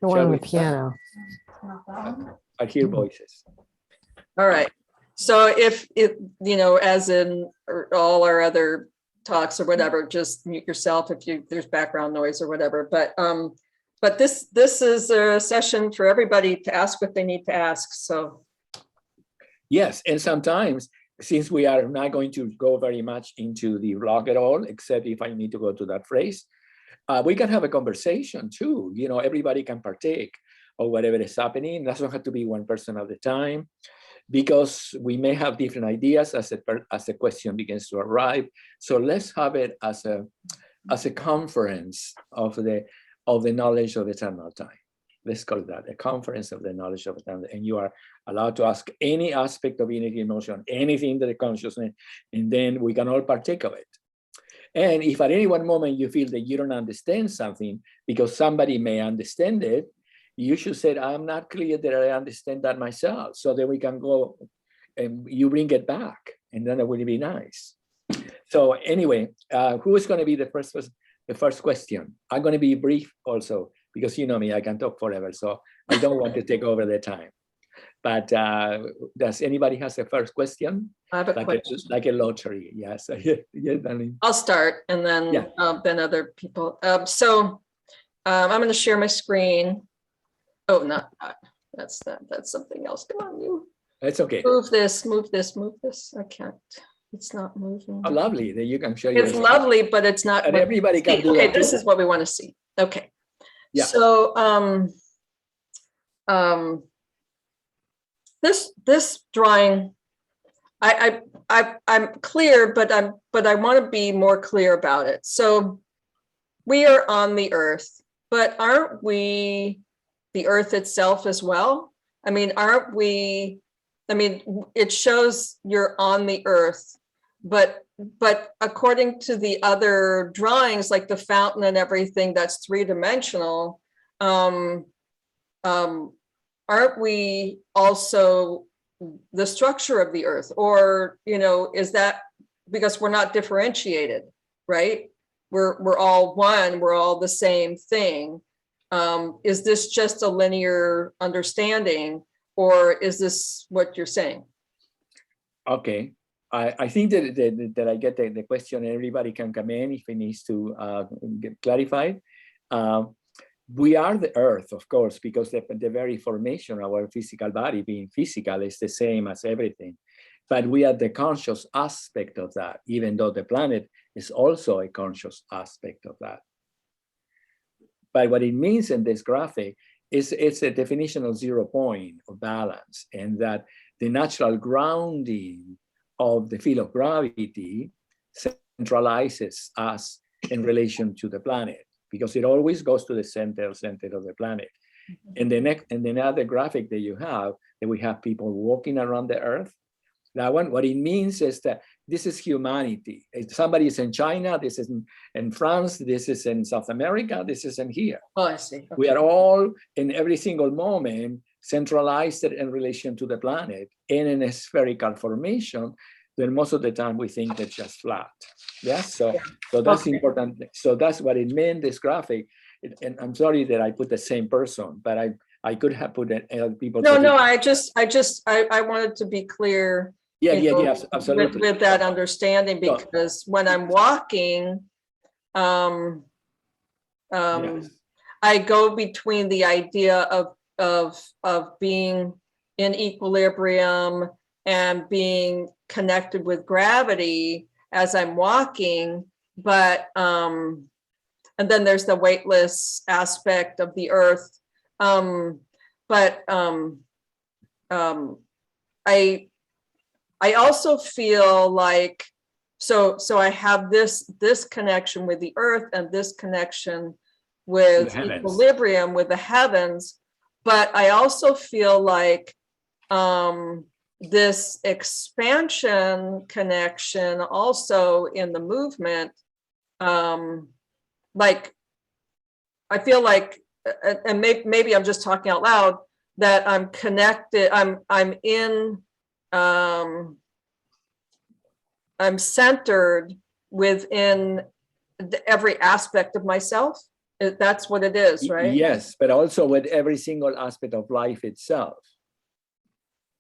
The one on the piano. I hear voices. All right. So if as in all our other talks or whatever, just mute yourself if there's background noise or whatever. But this is a session for everybody to ask what they need to ask. So yes, and sometimes, since we are not going to go very much into the vlog at all, except if I need to go to that phrase, we can have a conversation too. Everybody can partake of whatever is happening. It doesn't have to be one person at a time, because we may have different ideas as the question begins to arrive. So let's have it as a conference of the knowledge of eternal time. Let's call it that, a conference of the knowledge of eternal time. And you are allowed to ask any aspect of unity emotion, anything that is consciousness, and then we can all partake of it. And if at any one moment you feel that you don't understand something because somebody may understand it, you should say, I'm not clear that I understand that myself. So then we can go and you bring it back, and then it will be nice. So anyway, who is going to be the first question? I'm going to be brief also, because you know me, I can talk forever. So I don't want to take over the time. But does anybody has a first question? I have a question. Like a lottery, yes. Yeah, darling. I'll start, and then then other people. So I'm going to share my screen. Oh, not that's something else. Come on, you. It's okay. Move this. I can't. It's not moving. Oh, lovely. Then you can show you. It's lovely, but it's not. And everybody can do okay, that. this is what we want to see. Okay. Yeah. So this drawing, I'm clear, but I want to be more clear about it. So we are on the earth, but aren't we the earth itself as well? I mean, aren't we? I mean, it shows you're on the earth, but according to the other drawings, like the fountain and everything, that's three-dimensional. Aren't we also the structure of the earth? Or, is that because we're not differentiated, right? We're all one, we're all the same thing. Is this just a linear understanding, or is this what you're saying? Okay. I think that I get the question, and everybody can come in if it needs to get clarified. We are the earth, of course, because the very formation of our physical body, being physical, is the same as everything. But we are the conscious aspect of that, even though the planet is also a conscious aspect of that. But what it means in this graphic is it's a definition of 0 point of balance, and that the natural grounding of the field of gravity centralizes us in relation to the planet, because it always goes to the center of the planet. And the other graphic that you have, that we have people walking around the earth. That one, what it means is that this is humanity. If somebody is in China, this is in France, this is in South America, this is in here. Oh, I see. Okay. We are all, in every single moment, centralized in relation to the planet, and in a spherical formation. Then most of the time we think it's just flat. Yes, so that's important. So that's what it meant, this graphic. And I'm sorry that I put the same person, but I could have put people. No, I wanted to be clear. Yeah, absolutely. With that understanding, because when I'm walking, Yes. I go between the idea of being in equilibrium and being connected with gravity as I'm walking, but and then there's the weightless aspect of the earth. I also feel like so I have this connection with the earth and this connection with equilibrium with the heavens, but I also feel like this expansion connection also in the movement, like I feel like, and maybe I'm just talking out loud, that I'm connected, I'm centered within every aspect of myself. That's what it is, right? Yes, but also with every single aspect of life itself,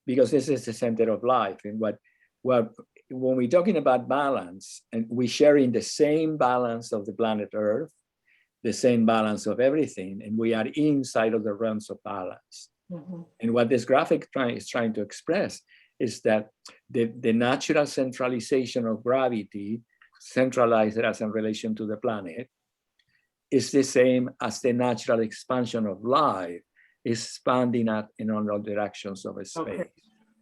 because this is the center of life. And what when we're talking about balance, and we're sharing the same balance of the planet Earth, the same balance of everything, and we are inside of the realms of balance. Mm-hmm. And what this graphic is trying to express is that the natural centralization of gravity, centralized as in relation to the planet, is the same as the natural expansion of life, expanding out in all directions of space.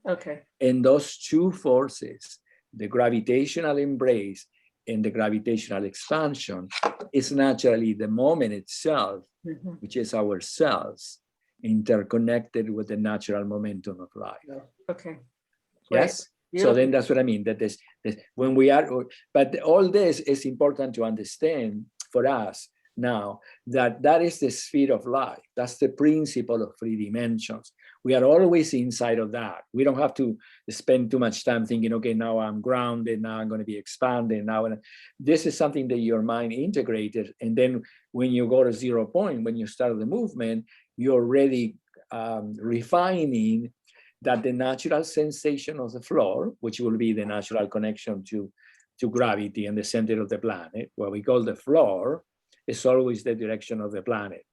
Okay. And those two forces, the gravitational embrace and the gravitational expansion, is naturally the moment itself, mm-hmm. which is ourselves, interconnected with the natural momentum of life. Okay. Yes. So then that's what I mean, that this when we are, but all this is important to understand for us now, that is the sphere of life. That's the principle of 3 dimensions. We are always inside of that. We don't have to spend too much time thinking, okay, now I'm grounded, now I'm going to be expanded. Now, this is something that your mind integrated. And then when you go to 0 point, when you start the movement, you're already refining that the natural sensation of the floor, which will be the natural connection to gravity and the center of the planet, what we call the floor, is always the direction of the planet.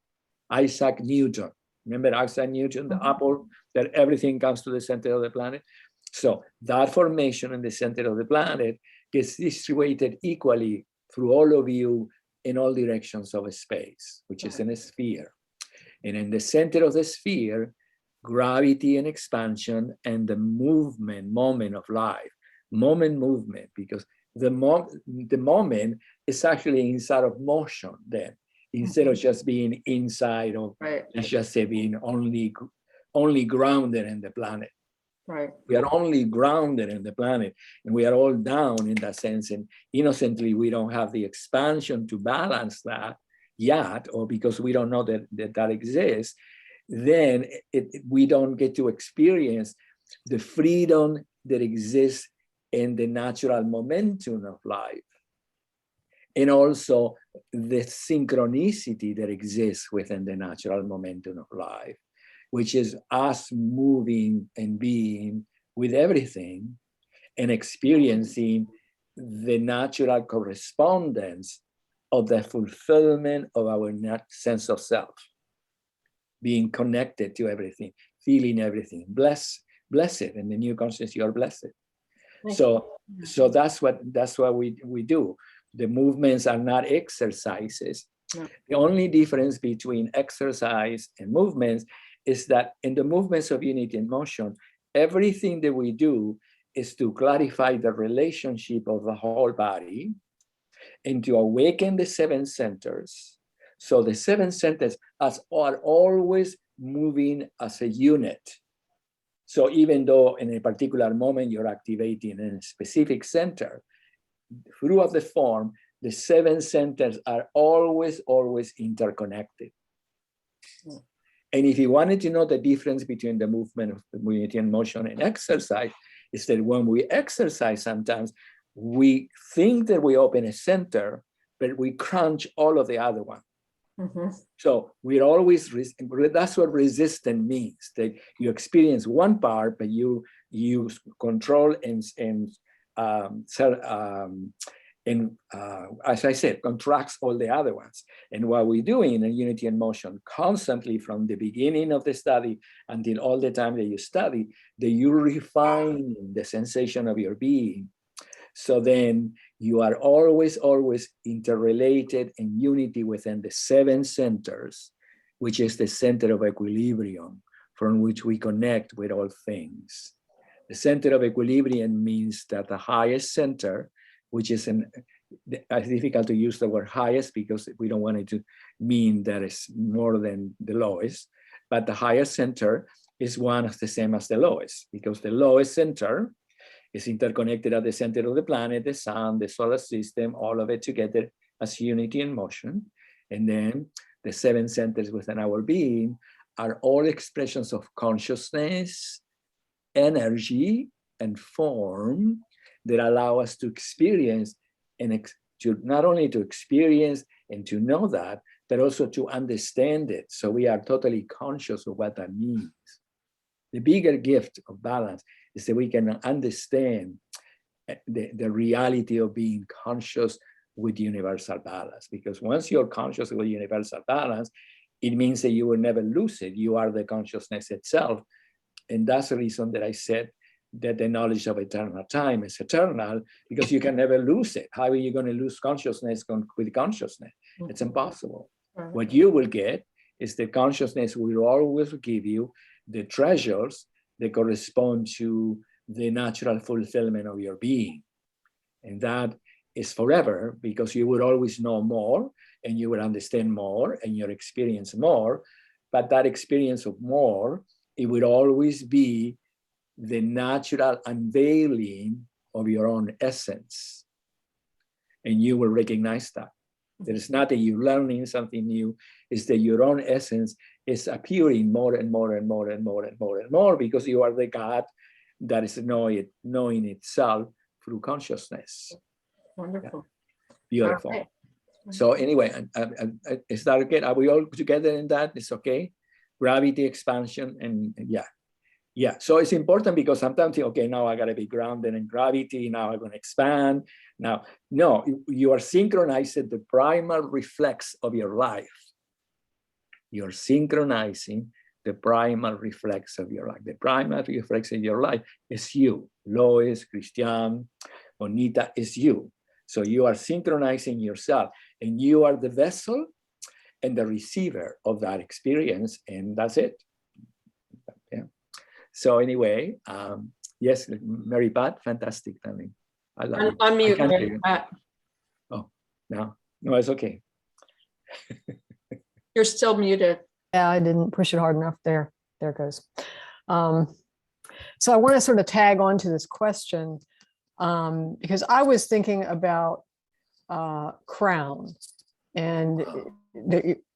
Isaac Newton, remember Isaac Newton, the apple, that everything comes to the center of the planet? So that formation in the center of the planet gets distributed equally through all of you in all directions of space, which is in a sphere. And in the center of the sphere, gravity and expansion and the moment of life, movement, because the moment is actually inside of motion then, instead of just being inside of, let's just say, being only grounded in the planet. Right. We are only grounded in the planet, and we are all down in that sense, and innocently we don't have the expansion to balance that yet, or because we don't know that exists, then we don't get to experience the freedom that exists in the natural momentum of life, and also the synchronicity that exists within the natural momentum of life, which is us moving and being with everything and experiencing the natural correspondence of the fulfillment of our sense of self, being connected to everything, feeling everything, blessed, in the new consciousness, you are blessed. So that's what we do. The movements are not exercises. No. The only difference between exercise and movements is that in the movements of unity and motion, everything that we do is to clarify the relationship of the whole body and to awaken the 7 centers. So the 7 centers are always moving as a unit. So even though in a particular moment you're activating in a specific center, throughout the form, the 7 centers are always interconnected. And if you wanted to know the difference between the movement of unity and motion and exercise, is that when we exercise, sometimes we think that we open a center, but we crunch all of the other one. Mm-hmm. So we're always, that's what resistance means, that you experience one part, but you control and as I said, contracts all the other ones. And what we do in unity and motion constantly from the beginning of the study until all the time that you study, that you refine the sensation of your being. So then you are always interrelated in unity within the 7 centers, which is the center of equilibrium from which we connect with all things. The center of equilibrium means that the highest center, which is it's difficult to use the word highest because we don't want it to mean that it's more than the lowest, but the highest center is one of the same as the lowest, because the lowest center is interconnected at the center of the planet, the sun, the solar system, all of it together as unity and motion. And then the 7 centers within our being are all expressions of consciousness, energy, and form that allow us to experience and to not only to experience and to know that, but also to understand it. So we are totally conscious of what that means. The bigger gift of balance is that we can understand the reality of being conscious with universal balance. Because once you're conscious with universal balance, it means that you will never lose it. You are the consciousness itself. And that's the reason that I said that the knowledge of eternal time is eternal, because you can never lose it. How are you going to lose consciousness with consciousness? It's impossible. What you will get is the consciousness will always give you the treasures that correspond to the natural fulfillment of your being. And that is forever, because you will always know more and you will understand more and you'll experience more. But that experience of more, it will always be the natural unveiling of your own essence. And you will recognize that. There is not that you're learning something new, it's that your own essence is appearing more and more and more and more and more and more, because you are the God that is knowing itself through consciousness. Wonderful. Yeah. Beautiful. Right. So anyway, is that okay? Are we all together in that? It's okay? Gravity, expansion, and yeah. Yeah, so it's important, because sometimes, okay, now I gotta be grounded in gravity, now I'm gonna expand. Now, no, you are synchronizing the primal reflex of your life. You're synchronizing the primal reflex of your life. The primal reflex of your life is you. Lois, Christian, Bonita is you. So you are synchronizing yourself, and you are the vessel and the receiver of that experience, and that's it. Yeah. So anyway, yes, Mary Pat, fantastic, darling. I love it. Unmute, Mary Pat. Oh, no, it's okay. You're still muted. Yeah, I didn't push it hard enough. There it goes. So I want to sort of tag on to this question, because I was thinking about crown and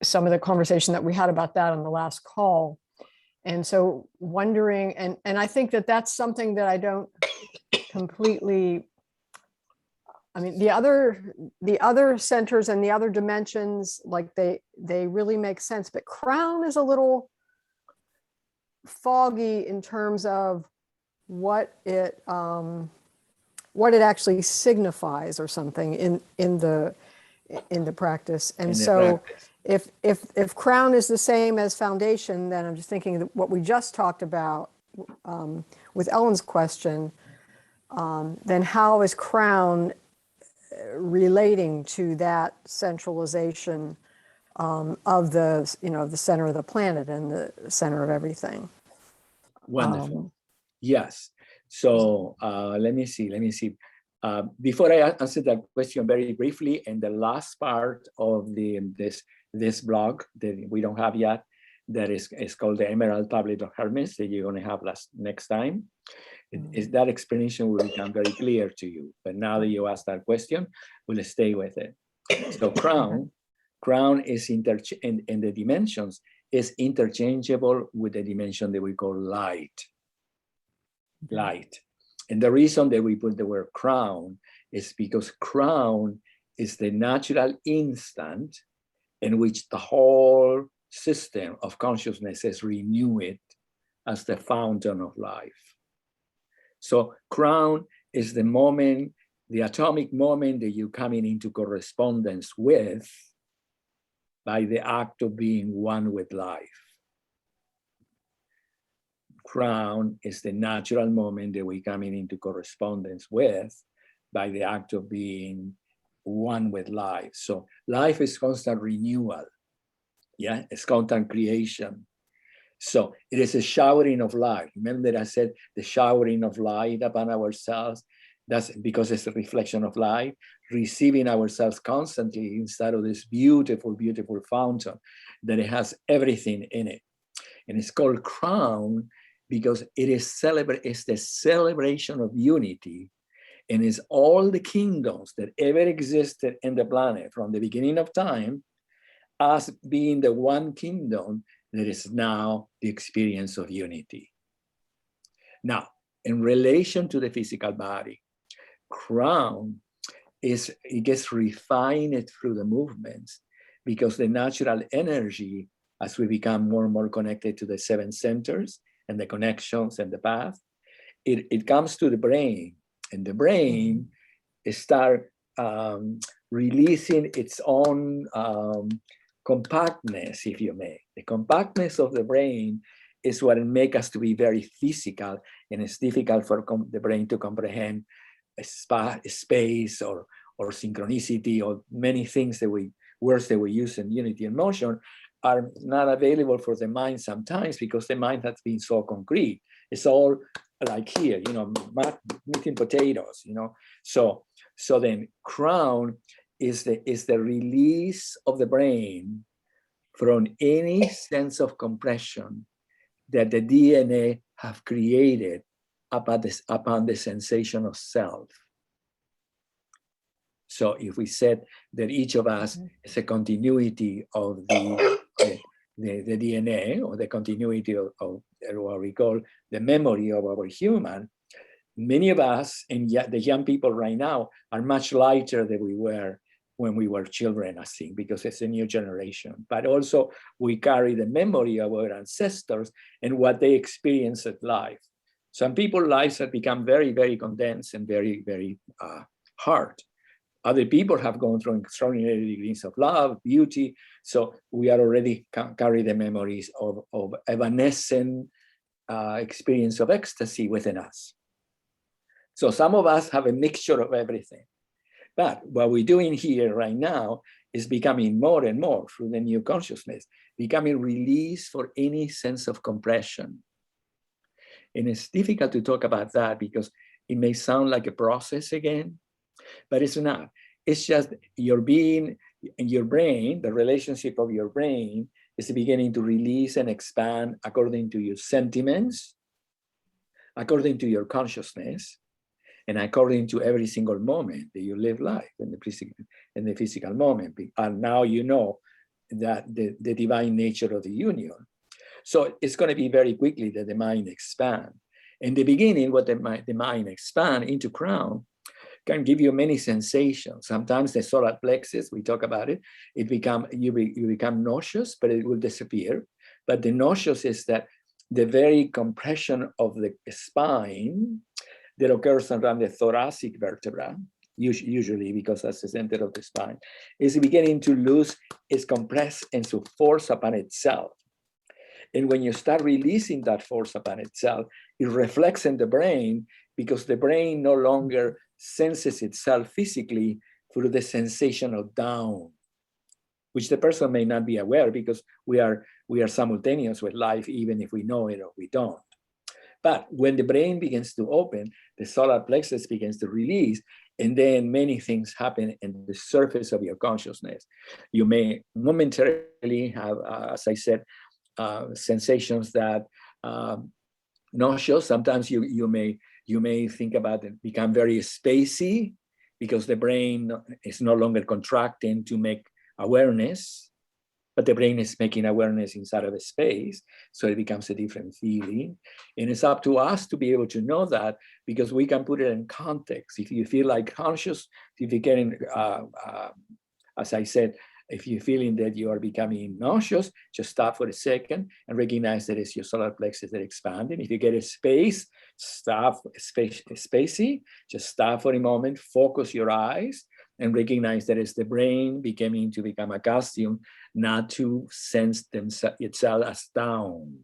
some of the conversation that we had about that on the last call. And so wondering, and I think that that's something that I don't completely, I mean, the other centers and the other dimensions, like they really make sense, but crown is a little foggy in terms of what it actually signifies or something in the practice. And so if crown is the same as foundation, then I'm just thinking that what we just talked about with Ellen's question, then how is crown relating to that centralization of the, the center of the planet and the center of everything? Wonderful. Yes. So let me see. Before I answer that question very briefly, and the last part of this blog that we don't have yet, that is called the Emerald Tablet of Hermes, that you're going to have next time. Is that explanation will become very clear to you. But now that you asked that question, we'll stay with it. So crown is in the dimensions is interchangeable with the dimension that we call light. Light. And the reason that we put the word crown is because crown is the natural instant in which the whole system of consciousness is renewed as the fountain of life. So crown is the moment, the atomic moment that you're coming into correspondence with by the act of being one with life. Crown is the natural moment that we're coming into correspondence with by the act of being one with life. So life is constant renewal. Yeah, it's constant creation. So it is a showering of light. Remember that I said the showering of light upon ourselves? That's because it's a reflection of light, receiving ourselves constantly inside of this beautiful, beautiful fountain that it has everything in it. And it's called crown because it's the celebration of unity, and it's all the kingdoms that ever existed in the planet from the beginning of time as being the one kingdom that is now the experience of unity. Now, in relation to the physical body, crown it gets refined through the movements because the natural energy, as we become more and more connected to the 7 centers and the connections and the path, it comes to the brain, and the brain start releasing its own compactness, if you may. The compactness of the brain is what makes us to be very physical, and it's difficult for the brain to comprehend space or synchronicity, or many things that words that we use in unity and motion are not available for the mind sometimes, because the mind has been so concrete. It's all like here, meat and potatoes, So then crown is the release of the brain from any sense of compression that the DNA have created upon the sensation of self. So if we said that each of us is a continuity of the DNA, or the continuity of what we call the memory of our human, many of us, and yet the young people right now, are much lighter than we were when we were children, I think, because it's a new generation. But also we carry the memory of our ancestors and what they experienced at life. Some people's lives have become very, very condensed and very, very hard. Other people have gone through extraordinary degrees of love, beauty. So we are already carry the memories of evanescent experience of ecstasy within us. So some of us have a mixture of everything. But what we're doing here right now is becoming more and more through the new consciousness, becoming released for any sense of compression. And it's difficult to talk about that because it may sound like a process again, but it's not. It's just your being and your brain, the relationship of your brain is beginning to release and expand according to your sentiments, according to your consciousness, and according to every single moment that you live life in the physical moment. And now you know that the divine nature of the union. So it's going to be very quickly that the mind expand. In the beginning, what the mind expand into crown can give you many sensations. Sometimes the solar plexus, we talk about it, you become nauseous, but it will disappear. But the nauseous is that the very compression of the spine that occurs around the thoracic vertebra, usually because that's the center of the spine, is beginning to lose its compress and to force upon itself. And when you start releasing that force upon itself, it reflects in the brain, because the brain no longer senses itself physically through the sensation of down, which the person may not be aware, because we are simultaneous with life, even if we know it or we don't. But when the brain begins to open, the solar plexus begins to release, and then many things happen in the surface of your consciousness. You may momentarily have, as I said, sensations that nauseous. Sometimes you may think about it, become very spacey, because the brain is no longer contracting to make awareness, but the brain is making awareness inside of a space. So it becomes a different feeling. And it's up to us to be able to know that, because we can put it in context. If you feel like conscious, if you're getting, as I said, if you're feeling that you are becoming nauseous, just stop for a second and recognize that it's your solar plexus that expanding. If you get a space, stop, spacey, just stop for a moment, focus your eyes, and recognize that it's the brain beginning to become accustomed not to sense itself as down.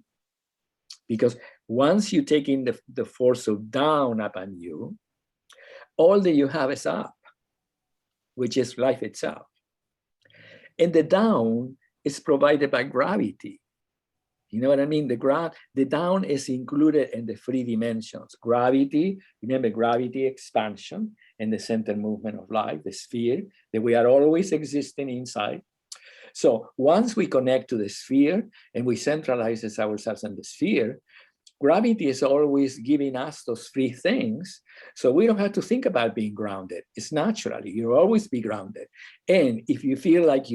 Because once you take in the force of down upon you, all that you have is up, which is life itself. And the down is provided by gravity. You know what I mean? The down is included in the 3 dimensions. Gravity, remember gravity, expansion, and the center movement of life, the sphere, that we are always existing inside. So once we connect to the sphere and we centralize ourselves in the sphere, gravity is always giving us those 3 things. So we don't have to think about being grounded. It's naturally, you'll always be grounded. And if you feel like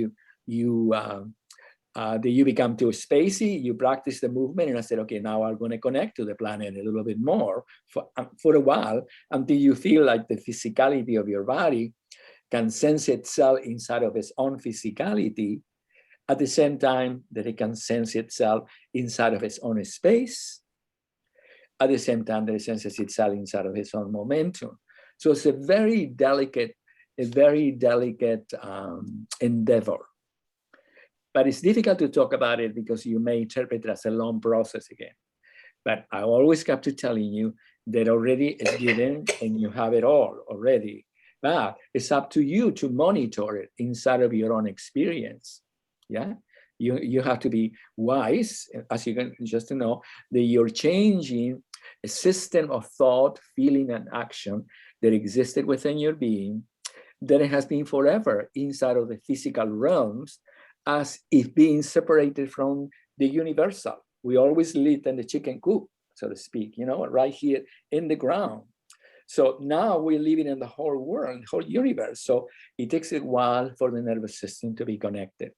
that you become too spacey, you practice the movement, and I said, okay, now I'm going to connect to the planet a little bit more for a while, until you feel like the physicality of your body can sense itself inside of its own physicality, at the same time that it can sense itself inside of its own space, at the same time that it senses itself inside of its own momentum. So it's a very delicate endeavor. But it's difficult to talk about it because you may interpret it as a long process again. But I always kept to telling you that already is given and you have it all already. But it's up to you to monitor it inside of your own experience. Yeah, you have to be wise, as you can just to know that you're changing a system of thought, feeling, and action that existed within your being, that it has been forever inside of the physical realms, as if being separated from the universal. We always lived in the chicken coop, so to speak, you know, right here in the ground. So now we're living in the whole world, the whole universe. So it takes a while for the nervous system to be connected.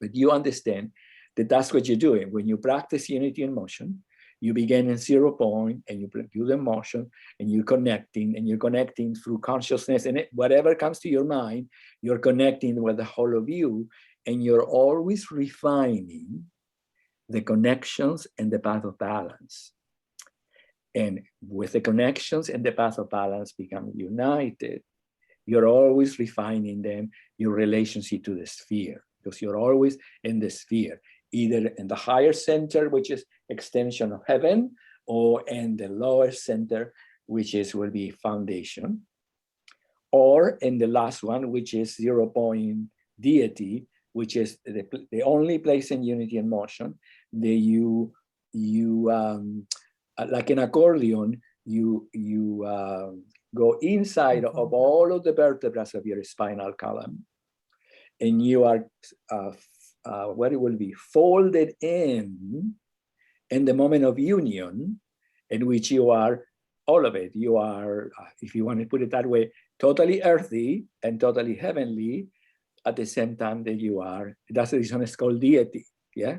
But you understand that that's what you're doing. When you practice unity in motion, you begin in 0 point and you do the motion and you're connecting through consciousness, and whatever comes to your mind, you're connecting with the whole of you, and you're always refining the connections and the path of balance. And with the connections and the path of balance become united, you're always refining them, your relationship to the sphere, because you're always in the sphere, either in the higher center, which is extension of heaven, or in the lower center, which will be foundation, or in the last one, which is 0 point deity, which is the only place in unity and motion that you like an accordion, you go inside of all of the vertebrae of your spinal column, and you are what it will be folded in the moment of union, in which you are all of it. You are, if you want to put it that way, totally earthy and totally heavenly at the same time that you are. That's the reason it's called deity. Yeah,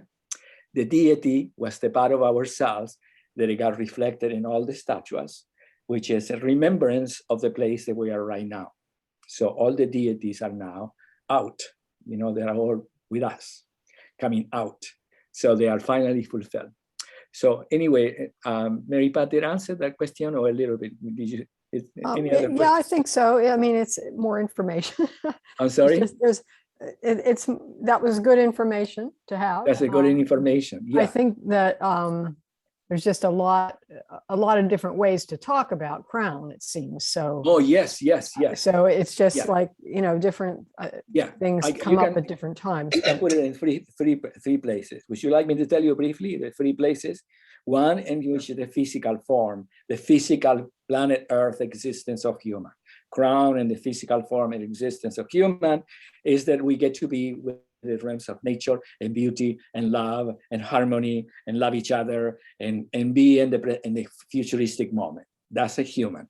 the deity was the part of ourselves that it got reflected in all the statues, which is a remembrance of the place that we are right now. So all the deities are now out. You know, they are all with us, coming out. So they are finally fulfilled. So anyway, Mary Pat, did I answer that question or a little bit? Did you? Any other yeah, I think so. I mean, it's more information. I'm sorry? That was good information to have. That's a good information. Yeah. I think that there's just a lot of different ways to talk about crown, it seems. So. Oh, yes. So it's just like, you know, different things come up at different times. You can put it in three places. Would you like me to tell you briefly the 3 places? One, in which is the physical form, the physical planet Earth existence of human. Crown and the physical form and existence of human is that we get to be with the realms of nature and beauty and love and harmony and love each other and be in the futuristic moment. That's a human.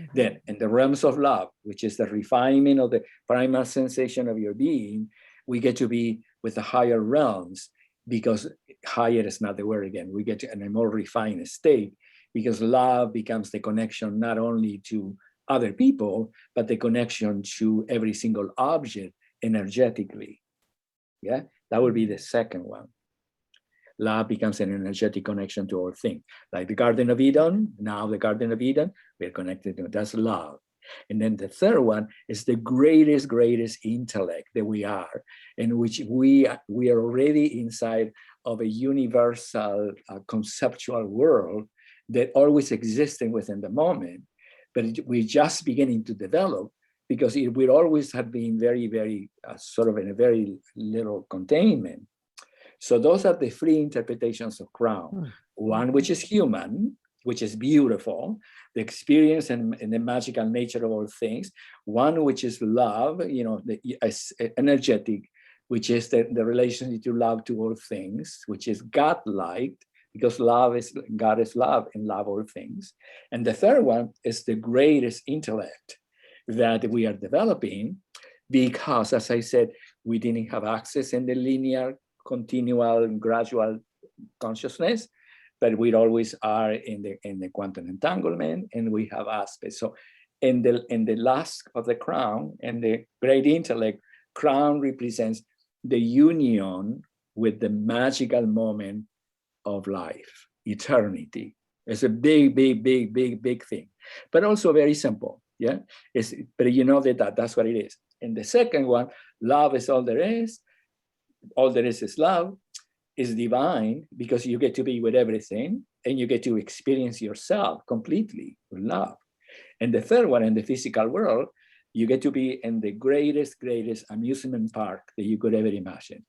Mm-hmm. Then in the realms of love, which is the refinement of the primal sensation of your being, we get to be with the higher realms, because higher is not the word again. We get to in a more refined state, because love becomes the connection not only to other people, but the connection to every single object energetically. Yeah, that would be the second one. Love becomes an energetic connection to all things. Like the Garden of Eden, now the Garden of Eden, we're connected to, that's love. And then the third one is the greatest intellect that we are, in which we are already inside of a universal conceptual world that always existing within the moment, but we're just beginning to develop, because it will always have been very sort of in a very little containment. So those are the 3 interpretations of crown. One which is human, which is beautiful, the experience and the magical nature of all things. One which is love, you know, the energetic, which is the relationship to love to all things, which is God-like, because God is love and love all things. And the third one is the greatest intellect that we are developing, because, as I said, we didn't have access in the linear, continual, gradual consciousness, but we always are in the quantum entanglement, and we have aspects. So in the last of the crown and the great intellect, crown represents the union with the magical moment of life, eternity. It's a big, big, big, big, big thing, but also very simple. Yeah, but you know that's what it is. And the second one, love is all there is. All there is love, is divine, because you get to be with everything and you get to experience yourself completely with love. And the third one, in the physical world, you get to be in the greatest amusement park that you could ever imagine.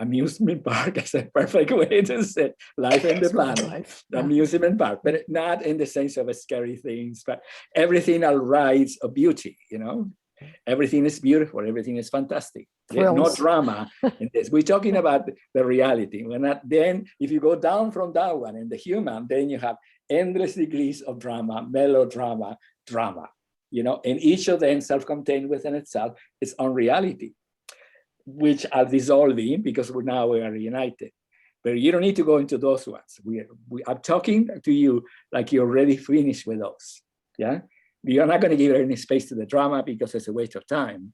Amusement park is a perfect way to say life in the planet. Yeah. Amusement park, but not in the sense of scary things, but everything are rides of beauty, you know? Everything is beautiful, everything is fantastic. There's no drama in this. We're talking about the reality. We're not, then if you go down from that one in the human, then you have endless degrees of drama, melodrama, drama, you know, and each of them self-contained within itself its own reality, which are dissolving because now we are united. But you don't need to go into those ones. I'm talking to you like you're already finished with those. Yeah, you're not going to give any space to the drama because it's a waste of time,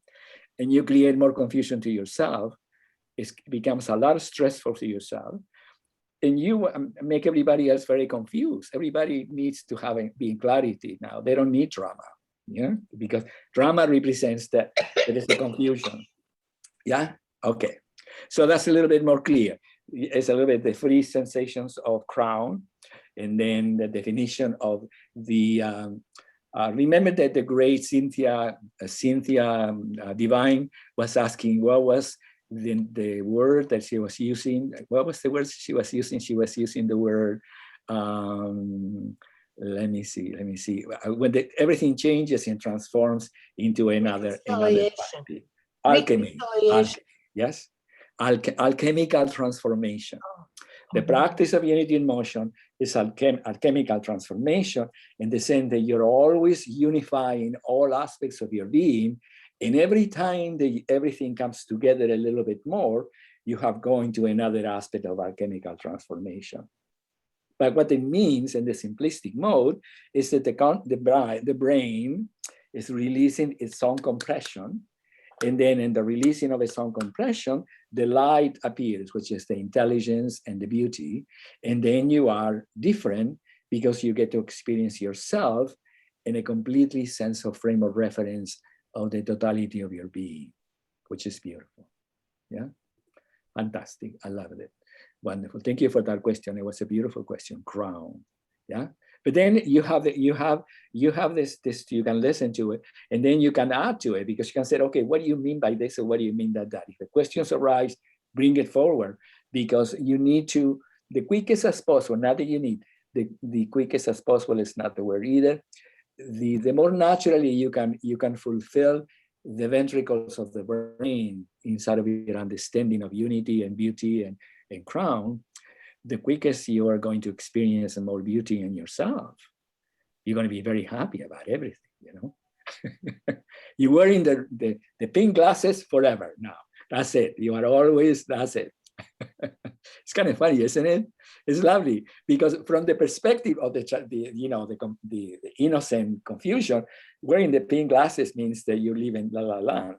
and you create more confusion to yourself. It becomes a lot stressful to yourself, and you make everybody else very confused. Everybody needs to be in clarity now. They don't need drama, yeah, because drama represents that there is a confusion. Yeah, okay. So that's a little bit more clear. It's a little bit the three sensations of crown, and then the definition of the, remember that the great Cynthia Divine was asking what was the word that she was using. What was the word she was using? She was using the word, let me see. When everything changes and transforms into another quality. Alchemy, yes, alchemical transformation. The practice of unity in motion is alchemical transformation, in the sense that you're always unifying all aspects of your being, and every time that everything comes together a little bit more, you have going to another aspect of alchemical transformation. But what it means in the simplistic mode is that the brain is releasing its own compression. And then in the releasing of its own compression, the light appears, which is the intelligence and the beauty. And then you are different because you get to experience yourself in a completely sense of frame of reference of the totality of your being, which is beautiful. Yeah, fantastic. I loved it. Wonderful. Thank you for that question. It was a beautiful question. Crown. Yeah. But then you have this, you can listen to it, and then you can add to it, because you can say, okay, what do you mean by this, or what do you mean by that? If the questions arise, bring it forward, because you need to, the quickest as possible, not that you need, the quickest as possible is not the word either. The more naturally you can fulfill the ventricles of the brain inside of your understanding of unity and beauty and crown, the quickest you are going to experience more beauty in yourself. You're going to be very happy about everything, you know. You're wearing the pink glasses forever now. That's it. You are always, that's it. It's kind of funny, isn't it? It's lovely, because from the perspective of the innocent confusion, wearing the pink glasses means that you live in La La Land.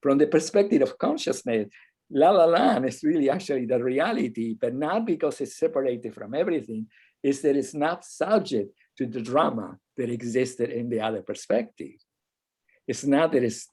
From the perspective of consciousness, La La Land is really actually the reality, but not because it's separated from everything. It's that it's not subject to the drama that existed in the other perspective. It's not that it's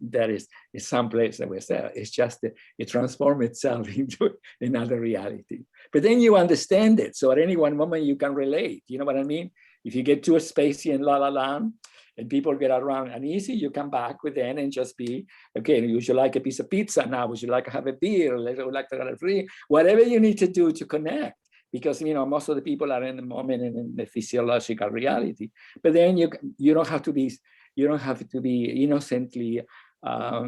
someplace that was there. It's just that it transformed itself into another reality. But then you understand it. So at any one moment you can relate. You know what I mean? If you get too spacey in La La Land, and people get around uneasy, you come back within and just be, okay, would you like a piece of pizza now? Would you like to have a beer? Would you like to have a free? Whatever you need to do to connect, because most of the people are in the moment and in the physiological reality. But then you don't have to be innocently a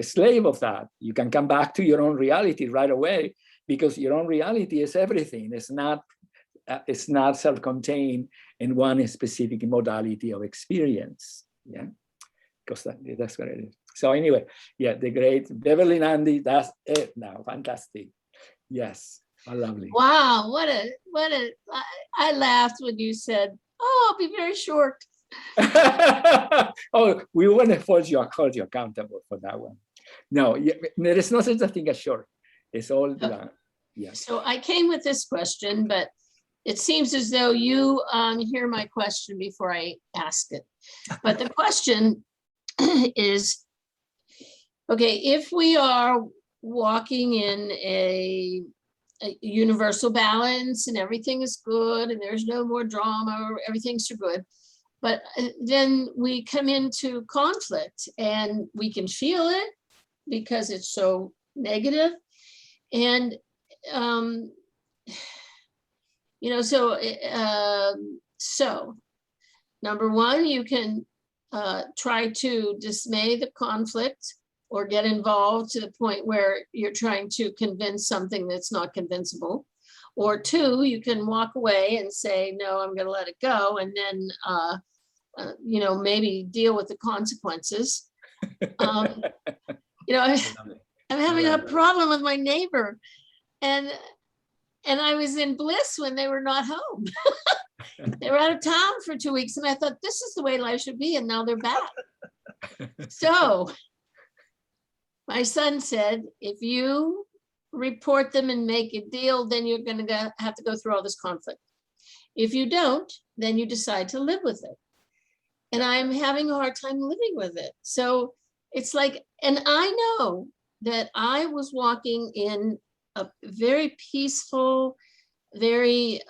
slave of that. You can come back to your own reality right away, because your own reality is everything. It's not self-contained in one specific modality of experience. Yeah, because that's what it is. So anyway, yeah, the great Beverly Nandy, that's it now. Fantastic. Yes, lovely. Wow, I laughed when you said, oh, I'll be very short. Oh, we want to hold you accountable for that one. No, there is no such a thing as short. It's all long. Yeah. So I came with this question, but it seems as though you hear my question before I ask it. But the question is, okay, if we are walking in a universal balance and everything is good and there's no more drama, or everything's so good, but then we come into conflict and we can feel it because it's so negative. And you know, so number one, you can try to dismay the conflict or get involved to the point where you're trying to convince something that's not convincible. Or two, you can walk away and say, no, I'm going to let it go. And then, you know, maybe deal with the consequences. You know, I'm having a problem with my neighbor, and I was in bliss when they were not home. They were out of town for 2 weeks, and I thought this is the way life should be, and now they're back. So my son said, if you report them and make a deal, then you're going to have to go through all this conflict. If you don't, then you decide to live with it. And I'm having a hard time living with it. So it's like, and I know that I was walking in a very peaceful, very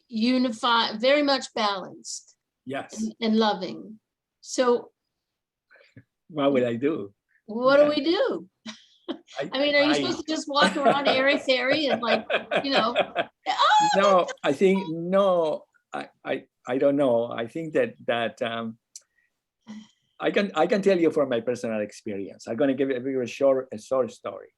unified, very much balanced. Yes. And loving. So what will I do? What do we do? I mean, are you supposed to just walk around airy-fairy and like, you know? Oh, no, I think, no, I don't know. I think that I can tell you from my personal experience. I'm going to give you a short story.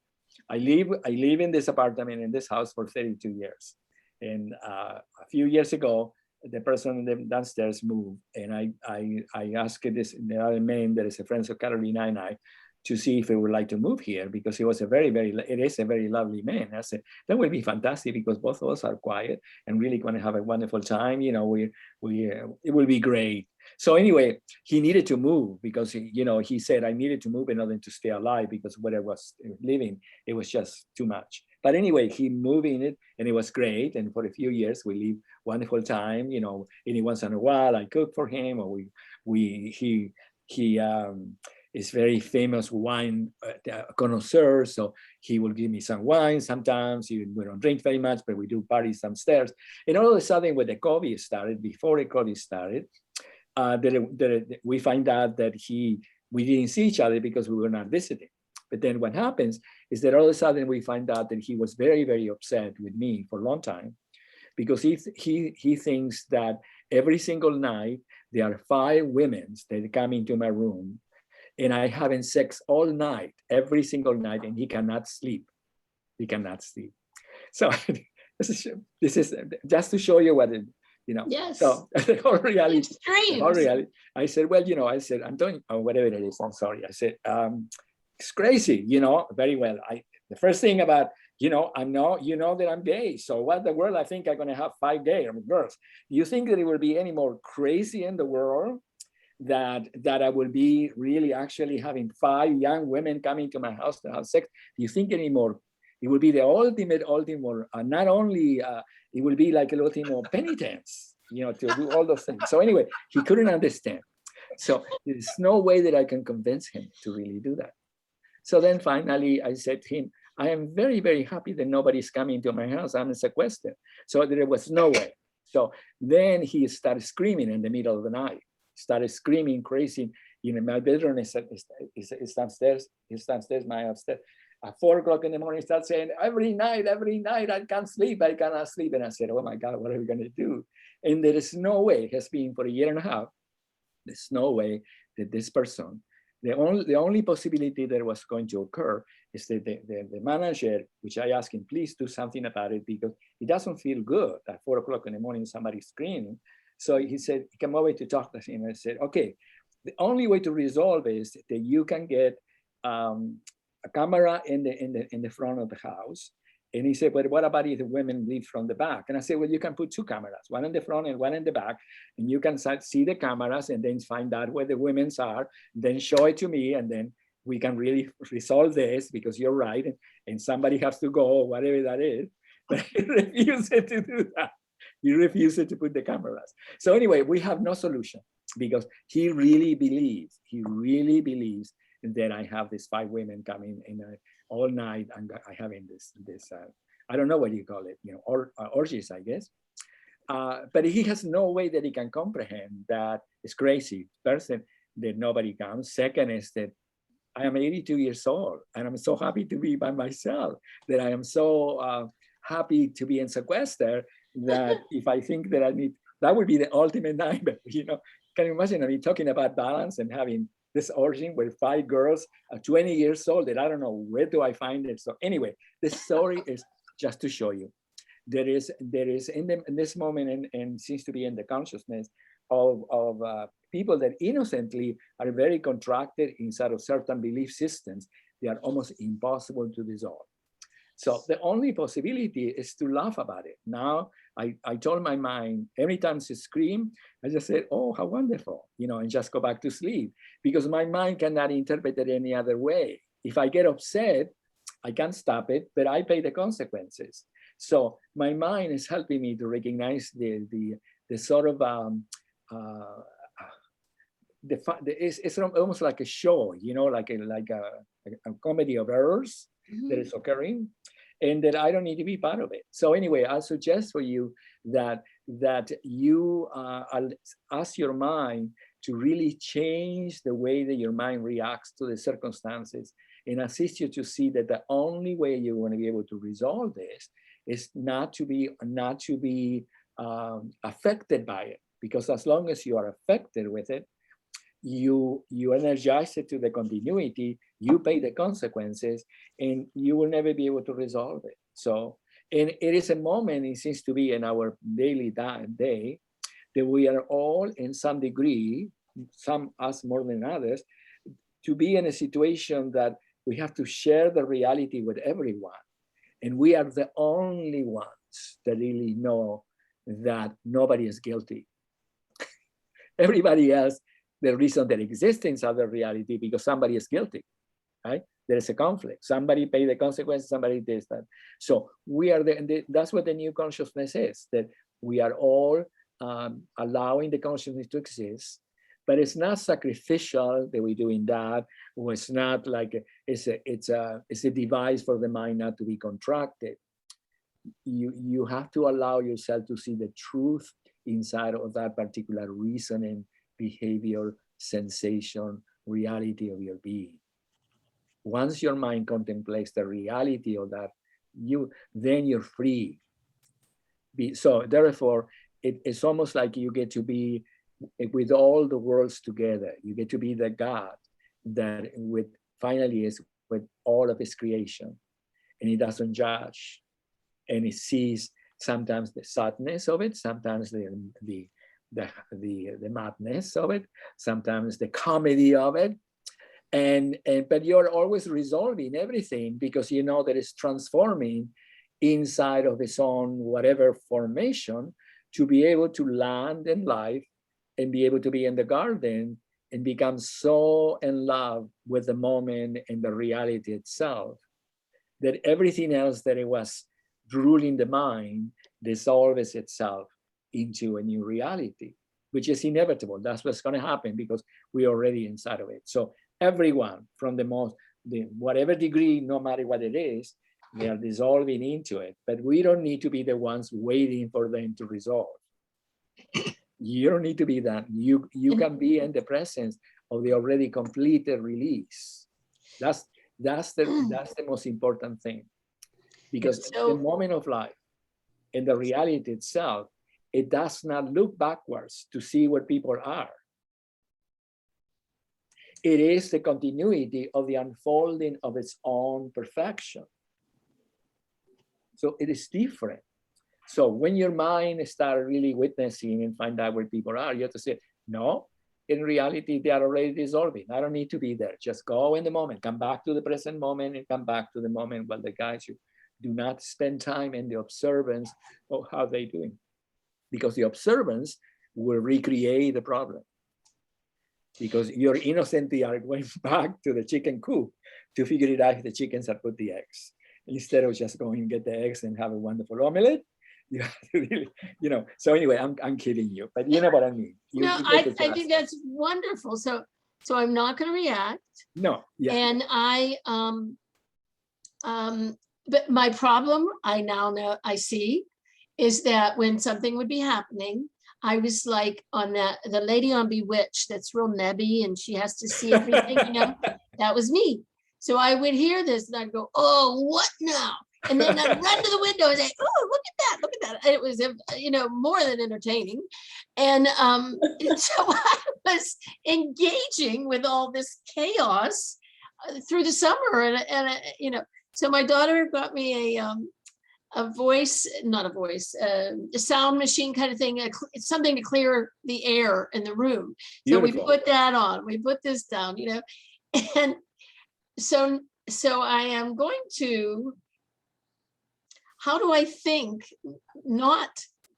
I live in this apartment, in this house for 32 years. And a few years ago, the person downstairs moved, and I asked the other man that is a friend of Carolina and I, to see if he would like to move here, because he was it is a very lovely man. I said, that would be fantastic, because both of us are quiet and really going to have a wonderful time. You know, it will be great. So anyway, he needed to move because, you know, he said, I needed to move in order to stay alive, because where I was living, it was just too much. But anyway, he moved in it, and it was great. And for a few years, we lived wonderful time. You know, any once in a while, I cook for him, or he is very famous wine connoisseur, so he will give me some wine sometimes. We don't drink very much, but we do parties downstairs. And all of a sudden, when the COVID started, before the COVID started, we find out that we didn't see each other because we were not visiting. But then what happens is that all of a sudden we find out that he was very, very upset with me for a long time, because he thinks that every single night there are 5 women that come into my room, and I having sex all night, every single night, and he cannot sleep. He cannot sleep. So this is just to show you what it, you know. Yes. So the whole reality. Extremes. The whole reality. I said, well, you know, I said, Antonio, or whatever it is, I'm sorry. I said, it's crazy, you know, very well. The first thing about, you know, you know that I'm gay. So what the world, I think I'm going to have 5 gay girls. You think that it will be any more crazy in the world that I will be really actually having 5 young women coming to my house to have sex? Do you think anymore? It will be the ultimate, not only, it will be like a ultimate penitence, you know, to do all those things. So anyway, he couldn't understand. So there's no way that I can convince him to really do that. So then finally I said to him, I am very, very happy that nobody's coming to my house. I'm sequestered. So there was no way. So then he started screaming in the middle of the night, started screaming crazy. You know, my bedroom is downstairs, my upstairs. At 4 o'clock in the morning, he starts saying, every night, I can't sleep, I cannot sleep. And I said, oh my God, what are we going to do? And there is no way, it has been for a year and a half, there's no way that this person, the only possibility that was going to occur is that the manager, which I asked him, please do something about it, because it doesn't feel good at 4 o'clock in the morning, somebody screaming. So he said, come over to talk to him. I said, okay, the only way to resolve is that you can get a camera in the front of the house. And he said, but what about if the women leave from the back? And I said, well, you can put 2 cameras, one in the front and one in the back, and you can see the cameras and then find out where the women's are, then show it to me, and then we can really resolve this because you're right, and somebody has to go, whatever that is. But he refuses to do that. He refuses to put the cameras. So anyway, we have no solution because he really believes that I have these 5 women coming in all night, and I having this I don't know what you call it, or orgies, I guess. But he has no way that he can comprehend that it's crazy. First, that nobody comes. Second is that I am 82 years old, and I'm so happy to be by myself, that I am so happy to be in sequester, that if I think that I need, that would be the ultimate nightmare. Can you imagine? I mean, talking about balance and having this orgy with 5 girls, 20 years old, that I don't know, where do I find it? So anyway, the story is just to show you. There is in this moment, and seems to be in the consciousness of people that innocently are very contracted inside of certain belief systems. They are almost impossible to dissolve. So the only possibility is to laugh about it. Now, I told my mind, every time she screamed, I just said, oh, how wonderful, and just go back to sleep, because my mind cannot interpret it any other way. If I get upset, I can't stop it, but I pay the consequences. So my mind is helping me to recognize the sort of it's almost like a show, like a comedy of errors that is occurring, and that I don't need to be part of it. So anyway, I suggest for you that you ask your mind to really change the way that your mind reacts to the circumstances, and assist you to see that the only way you're going to be able to resolve this is not to be affected by it, because as long as you are affected with it, you energize it to the continuity, you pay the consequences, and you will never be able to resolve it. So, and it is a moment, it seems to be in our daily day, that we are all in some degree, some us more than others, to be in a situation that we have to share the reality with everyone. And we are the only ones that really know that nobody is guilty. Everybody else, the reason that exists inside the reality, because somebody is guilty, right? There is a conflict. Somebody pay the consequences, somebody does that. So we are that's what the new consciousness is, that we are all allowing the consciousness to exist, but it's not sacrificial that we're doing that, or it's not like it's a device for the mind not to be contracted. You have to allow yourself to see the truth inside of that particular reasoning, behavior, sensation, reality of your being. Once your mind contemplates the reality of that, then you're free. So therefore, it's almost like you get to be with all the worlds together. You get to be the God that finally is with all of his creation, and he doesn't judge, and he sees sometimes the sadness of it, sometimes the madness of it, sometimes the comedy of it, but you're always resolving everything, because you know that it's transforming inside of its own whatever formation to be able to land in life and be able to be in the garden and become so in love with the moment and the reality itself that everything else that it was ruling the mind dissolves itself into a new reality, which is inevitable. That's what's going to happen, because we're already inside of it. So everyone, from whatever degree, no matter what it is, they are dissolving into it. But we don't need to be the ones waiting for them to resolve. You don't need to be that. You can be in the presence of the already completed release. That's the most important thing, because the moment of life and the reality itself, it does not look backwards to see where people are. It is the continuity of the unfolding of its own perfection. So it is different. So when your mind starts really witnessing and find out where people are, you have to say, no, in reality, they are already dissolving. I don't need to be there. Just go in the moment, come back to the present moment, and come back to the moment while they guide you. Do not spend time in the observance of how they're doing, because the observance will recreate the problem. because you're innocently are going back to the chicken coop to figure it out if the chickens have put the eggs. Instead of just going and get the eggs and have a wonderful omelette, you have to really, So anyway, I'm kidding you, but you know what I mean. I think that's wonderful. So I'm not going to react. No, yeah. And but my problem, I now know, I see, is that when something would be happening, I was like on the lady on Bewitched, that's real nebby and she has to see everything, that was me. So I would hear this and I'd go, oh, what now? And then I'd run to the window and say, oh, look at that. And it was, more than entertaining. And so I was engaging with all this chaos through the summer. And so my daughter got me a sound machine kind of thing. It's something to clear the air in the room. Beautiful. So we put that on, we put this down, and so I am going to, how do I think not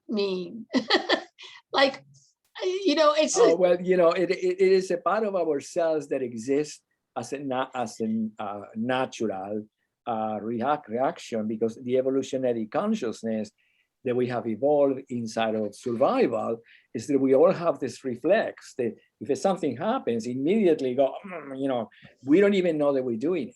mean? Like, it's well, it is a part of ourselves that exists as a natural reaction, because the evolutionary consciousness that we have evolved inside of survival is that we all have this reflex that if something happens, immediately go, we don't even know that we're doing it.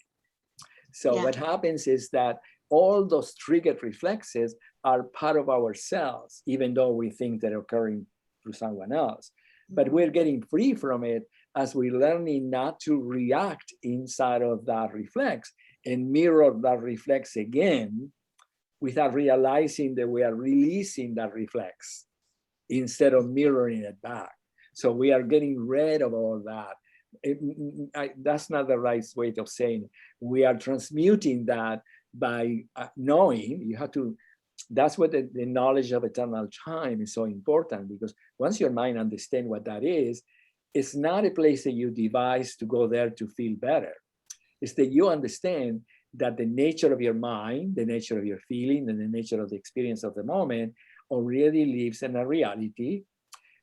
So what happens is that all those triggered reflexes are part of ourselves, even though we think they're occurring through someone else. But we're getting free from it as we're learning not to react inside of that reflex and mirror that reflex again without realizing that we are releasing that reflex instead of mirroring it back. So we are getting rid of all that. That's not the right way of saying it. We are transmuting that by knowing. You have to, that's what the knowledge of eternal time is so important, because once your mind understands what that is, it's not a place that you devise to go there to feel better. It's that you understand that the nature of your mind, the nature of your feeling, and the nature of the experience of the moment already lives in a reality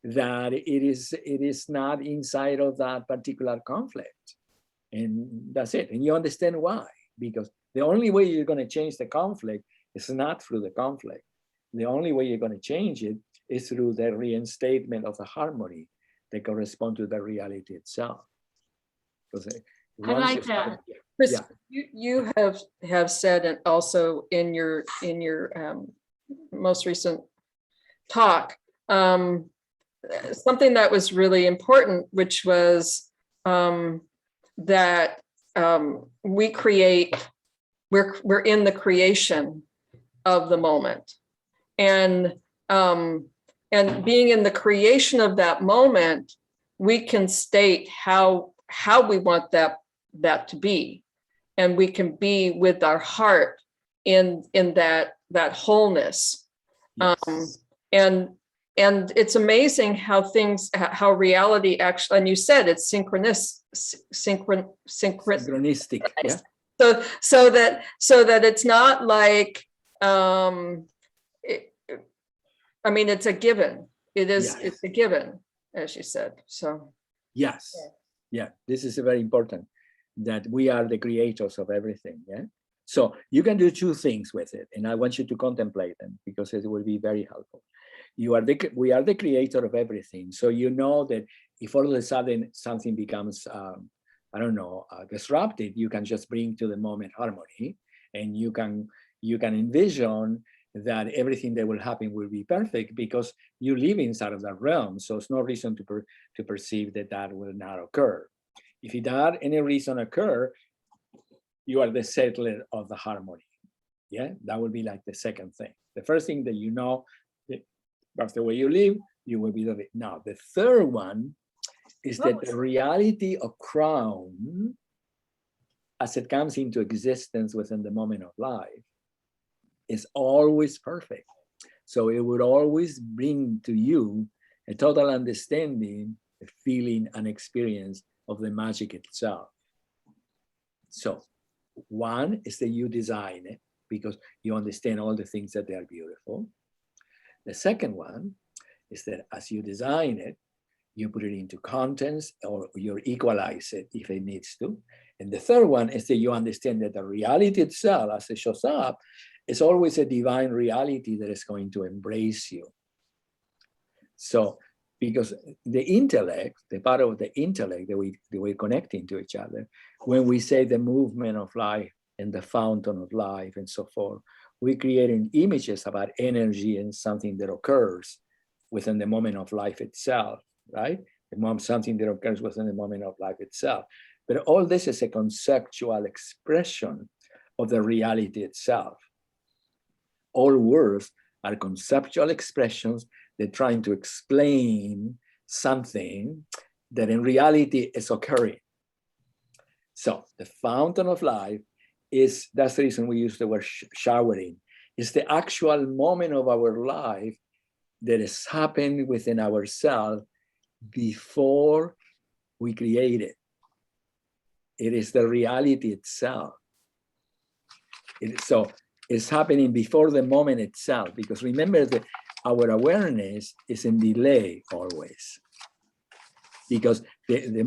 that it is not inside of that particular conflict. And that's it. And you understand why, because the only way you're going to change the conflict is not through the conflict. The only way you're going to change it is through the reinstatement of the harmony that correspond to the reality itself. I like that. Chris, you have said, and also in your most recent talk, something that was really important, which was that we create, we're in the creation of the moment, and being in the creation of that moment, we can state how we want that to be, and we can be with our heart in that wholeness. Yes. And it's amazing how reality actually, and you said it's synchronistic. Yeah. So that it's not like, it's a given. It's a given, as you said. So yes, yeah, this is very important, that we are the creators of everything. Yeah. So you can do two things with it, and I want you to contemplate them because it will be very helpful. We are the creator of everything. So you know that if all of a sudden something becomes, disrupted, you can just bring to the moment harmony, and you can envision that everything that will happen will be perfect because you live inside of that realm. So it's no reason to perceive that will not occur. If it does any reason occur, you are the settler of the harmony. Yeah, that would be like the second thing. The first thing that you know, that's the way you live, you will be the. Now, the third one is that the reality of crown, as it comes into existence within the moment of life, is always perfect. So it would always bring to you a total understanding, a feeling, and experience of the magic itself. So one is that you design it because you understand all the things that they are beautiful. The second one is that as you design it, you put it into contents, or you equalize it if it needs to. And the third one is that you understand that the reality itself, as it shows up, is always a divine reality that is going to embrace you. So, because the intellect, the part of the intellect that we're connecting to each other, when we say the movement of life and the fountain of life and so forth, we're creating images about energy and something that occurs within the moment of life itself, right? Something that occurs within the moment of life itself. But all this is a conceptual expression of the reality itself. All words are conceptual expressions. They're trying to explain something that in reality is occurring. So the fountain of life is, that's the reason we use the word showering. It's the actual moment of our life that is happening within ourselves before we create it. It is the reality itself. So it's happening before the moment itself, because remember that our awareness is in delay always. Because the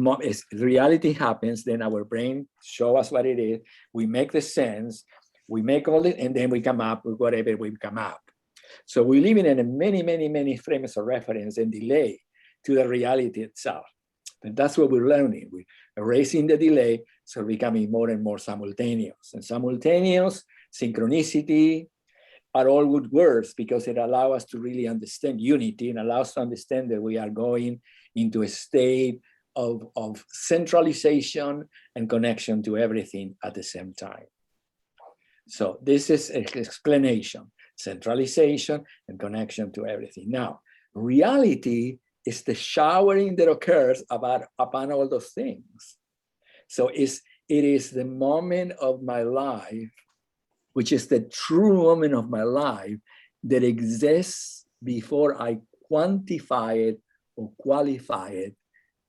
reality happens, then our brain shows us what it is, we make the sense, we make all it, and then we come up with whatever we come up. So we're living in many frames of reference and delay to the reality itself. And that's what we're learning. We're erasing the delay, so becoming more and more simultaneous. And simultaneous, synchronicity are all good words, because it allows us to really understand unity and allows us to understand that we are going into a state of centralization and connection to everything at the same time. So this is an explanation, centralization and connection to everything. Now, reality is the showering that occurs upon all those things. So it is the moment of my life, which is the true moment of my life, that exists before I quantify it or qualify it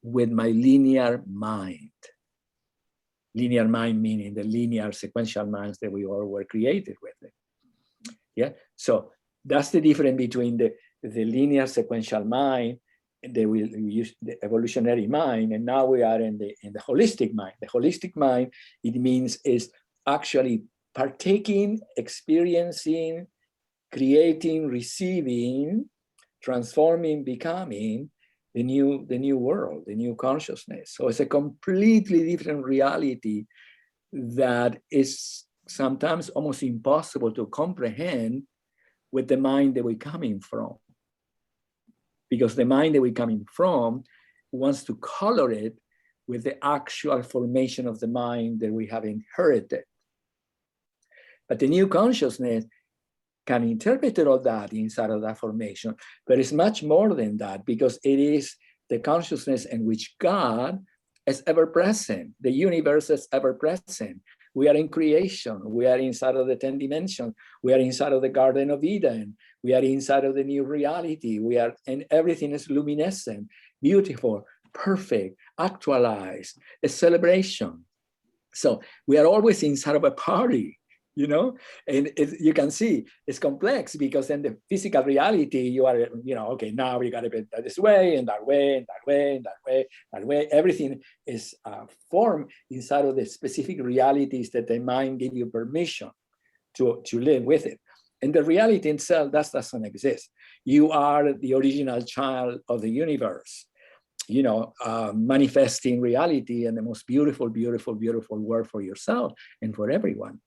with my linear mind. Linear mind meaning the linear sequential minds that we all were created with it. Yeah, so that's the difference between the linear sequential mind that we use, the evolutionary mind, and now we are in the holistic mind. The holistic mind, it means is actually partaking, experiencing, creating, receiving, transforming, becoming the new world, the new consciousness. So it's a completely different reality that is sometimes almost impossible to comprehend with the mind that we're coming from. Because the mind that we're coming from wants to color it with the actual formation of the mind that we have inherited. But the new consciousness can interpret all that inside of that formation, but it's much more than that, because it is the consciousness in which God is ever present. The universe is ever present. We are in creation. We are inside of the 10 dimensions. We are inside of the Garden of Eden. We are inside of the new reality. And everything is luminescent, beautiful, perfect, actualized, a celebration. So we are always inside of a party. You know, and you can see it's complex, because in the physical reality, you are, okay, now we got to be this way and that way and that way and that way, that way. Everything is formed inside of the specific realities that the mind give you permission to live with it. And the reality itself, that doesn't exist. You are the original child of the universe, manifesting reality in the most beautiful, beautiful, beautiful world for yourself and for everyone.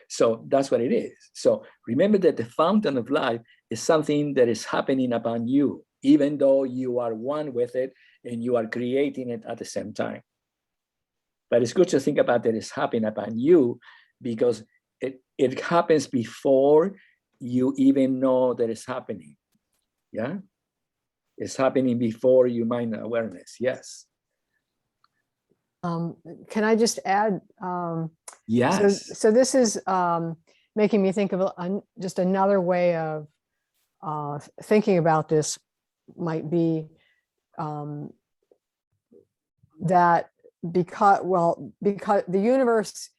So that's what it is. So remember that the fountain of life is something that is happening upon you, even though you are one with it and you are creating it at the same time. But it's good to think about that it's happening upon you, because it happens before you even know that it's happening. Yeah, it's happening before you mind awareness. Yes. Can I just add? Yes. So this is making me think of just another way of thinking about this might be that because the universe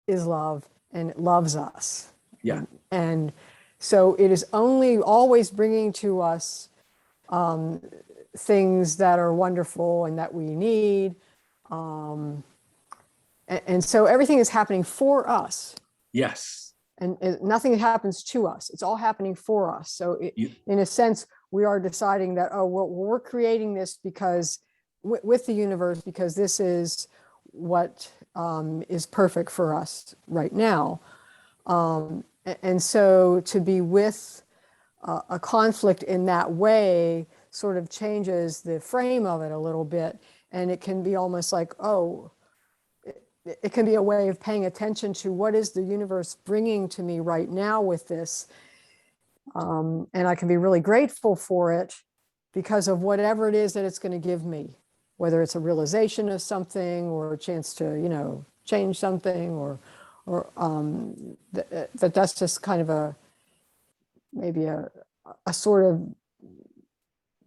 is love and it loves us. Yeah. And so it is only always bringing to us things that are wonderful and that we need. And so everything is happening for us. Yes. And nothing happens to us. It's all happening for us. So in a sense, we are deciding that, oh, well, we're creating this because with the universe, because this is what is perfect for us right now. And so to be with a conflict in that way sort of changes the frame of it a little bit. And it can be almost like, oh, it can be a way of paying attention to what is the universe bringing to me right now with this. And I can be really grateful for it because of whatever it is that it's going to give me, whether it's a realization of something or a chance to, change something or that's just kind of maybe a sort of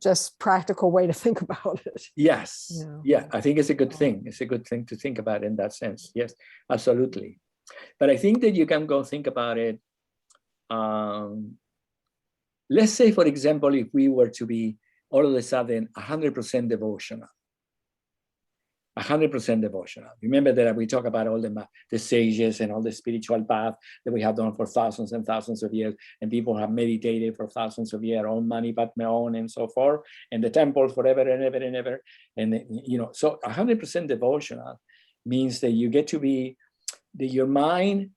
just practical way to think about it. Yes. Yeah, I think it's a good thing. It's a good thing to think about in that sense. Yes, absolutely. But I think that you can go think about it. Let's say, for example, if we were to be all of a sudden 100% devotional. 100% devotional. Remember that we talk about all the sages and all the spiritual path that we have done for thousands and thousands of years, and people have meditated for thousands of years, on Mani Padme Hum and so forth, and the temples forever and ever and ever. And so 100% devotional means that you get to be, that your mind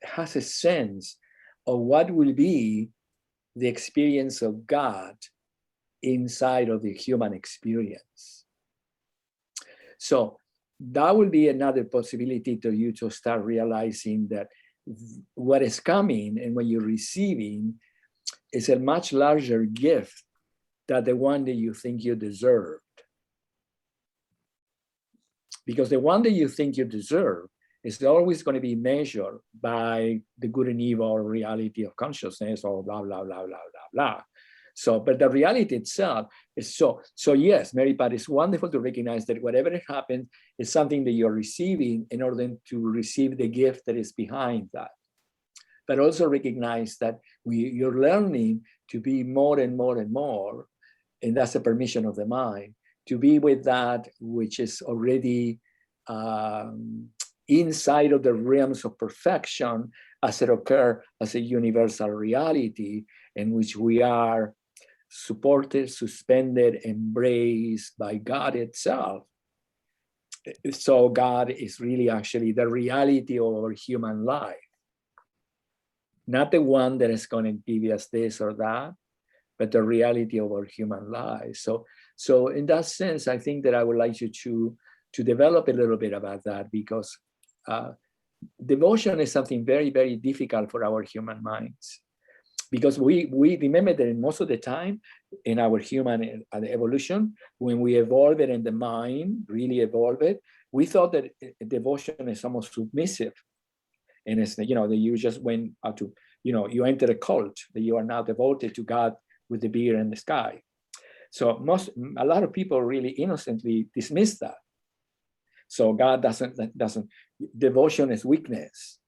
has a sense of what will be the experience of God inside of the human experience. So that will be another possibility to you to start realizing that what is coming and what you're receiving is a much larger gift than the one that you think you deserved. Because the one that you think you deserve is always going to be measured by the good and evil reality of consciousness or blah, blah, blah, blah, blah, blah. So, but the reality itself is so yes, Mary Pat, it's wonderful to recognize that whatever happens is something that you're receiving in order to receive the gift that is behind that. But also recognize that you're learning to be more and more and more, and that's the permission of the mind, to be with that which is already inside of the realms of perfection as it occurs as a universal reality in which we are supported, suspended, embraced by God itself. So God is really actually the reality of our human life. Not the one that is going to give us this or that, but the reality of our human life. So in that sense, I think that I would like you to develop a little bit about that, because devotion is something very, very difficult for our human minds. Because we remember that most of the time in our human evolution, when we evolve it in the mind, really evolve it, we thought that devotion is almost submissive. And it's, that you just went out to, you enter a cult, that you are now devoted to God with the beer and the sky. So a lot of people really innocently dismiss that. So God doesn't, devotion is weakness.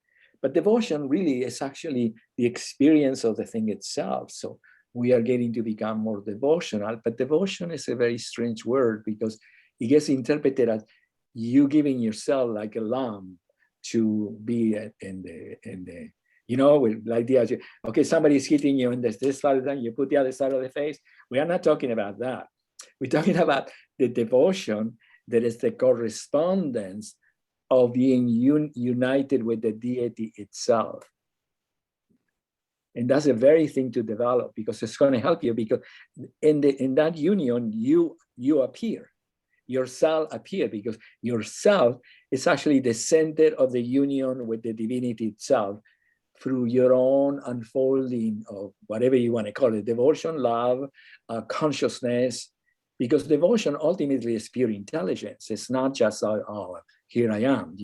But devotion really is actually the experience of the thing itself. So we are getting to become more devotional, but devotion is a very strange word because it gets interpreted as you giving yourself like a lamb to be in the with like the idea, okay, somebody's hitting you in this side of the, you put the other side of the face. We are not talking about that. We're talking about the devotion that is the correspondence of being united with the deity itself. And that's a very thing to develop, because it's going to help you, because in that union, you appear, yourself appear, because yourself is actually the center of the union with the divinity itself through your own unfolding of whatever you want to call it, devotion, love, consciousness, because devotion ultimately is pure intelligence. It's not just, oh, here I am,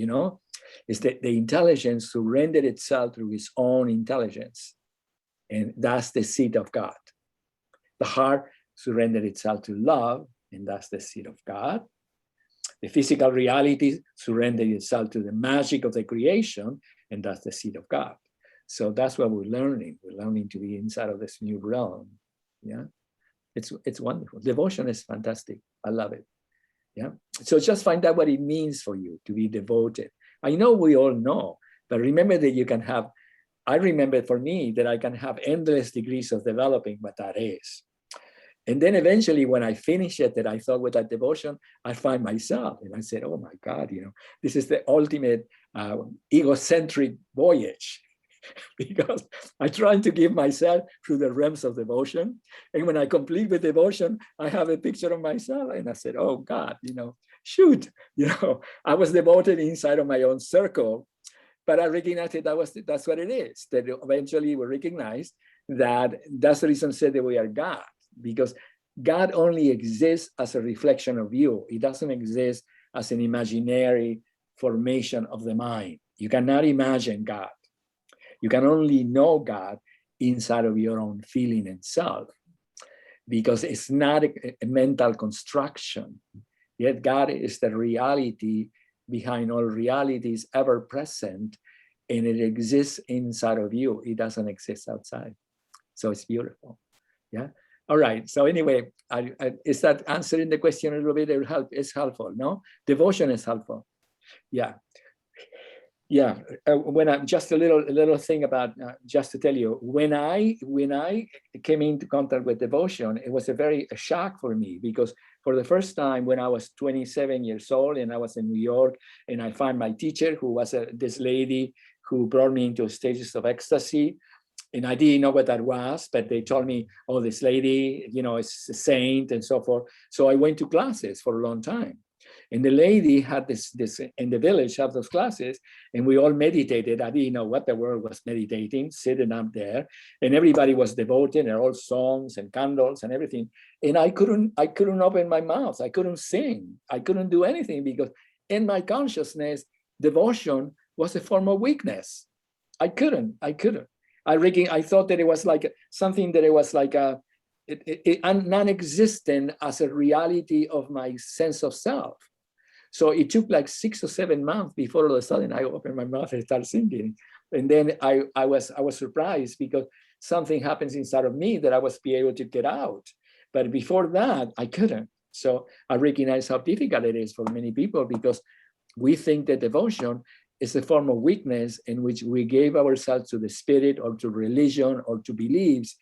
It's the intelligence to render itself through its own intelligence. And that's the seat of God. The heart surrendered itself to love, and that's the seat of God. The physical reality surrendered itself to the magic of the creation, and that's the seat of God. So that's what we're learning. We're learning to be inside of this new realm. Yeah. It's wonderful. Devotion is fantastic. I love it. Yeah. So just find out what it means for you to be devoted. I know we all know, but remember that you can have, I remember for me that I can have endless degrees of developing what that is. And then eventually when I finish it, that I thought with that devotion, I find myself and I said, oh my God, this is the ultimate egocentric voyage. Because I try to give myself through the realms of devotion. And when I complete with devotion, I have a picture of myself. And I said, oh God, shoot, I was devoted inside of my own circle. But I recognized that that's what it is. That eventually we recognize that that's the reason I said that we are God. Because God only exists as a reflection of you. It doesn't exist as an imaginary formation of the mind. You cannot imagine God. You can only know God inside of your own feeling and self, because it's not a mental construction. Yet God is the reality behind all realities, ever present, and it exists inside of you. It doesn't exist outside. So it's beautiful. Yeah. All right. So anyway, is that answering the question a little bit? It's helpful, no? Devotion is helpful. Yeah. Yeah, when I'm just a little thing about just to tell you, when I came into contact with devotion, it was a shock for me, because for the first time when I was 27 years old and I was in New York, and I found my teacher, who was this lady who brought me into stages of ecstasy, and I didn't know what that was, but they told me, oh, this lady, is a saint and so forth. So I went to classes for a long time. And the lady had this in the village, have those classes, and we all meditated. I didn't know what the world was meditating, sitting up there, and everybody was devoted, and all songs and candles and everything. And I couldn't open my mouth. I couldn't sing. I couldn't do anything, because in my consciousness, devotion was a form of weakness. I couldn't. I thought that it was like something that it was like non-existent as a reality of my sense of self. So it took like 6 or 7 months before all of a sudden I opened my mouth and started singing. And then I was surprised, because something happens inside of me that I was be able to get out. But before that, I couldn't. So I recognize how difficult it is for many people, because we think that devotion is a form of weakness in which we gave ourselves to the spirit or to religion or to beliefs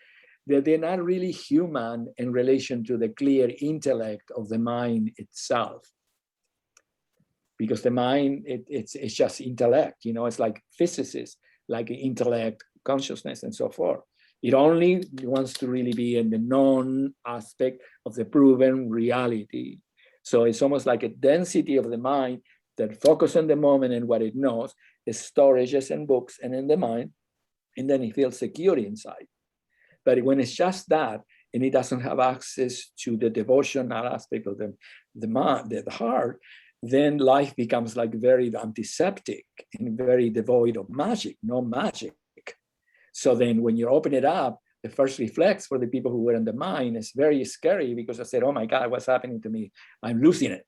that they're not really human in relation to the clear intellect of the mind itself. Because the mind, it's just intellect, it's like physicists, like intellect, consciousness, and so forth. It only wants to really be in the known aspect of the proven reality. So it's almost like a density of the mind that focuses on the moment and what it knows, is storages and books and in the mind, and then it feels secure inside. But when it's just that, and it doesn't have access to the devotional aspect of the mind, the heart, then life becomes like very antiseptic and very devoid of magic, no magic. So then when you open it up, the first reflex for the people who were in the mind is very scary, because I said, oh my God, what's happening to me? I'm losing it.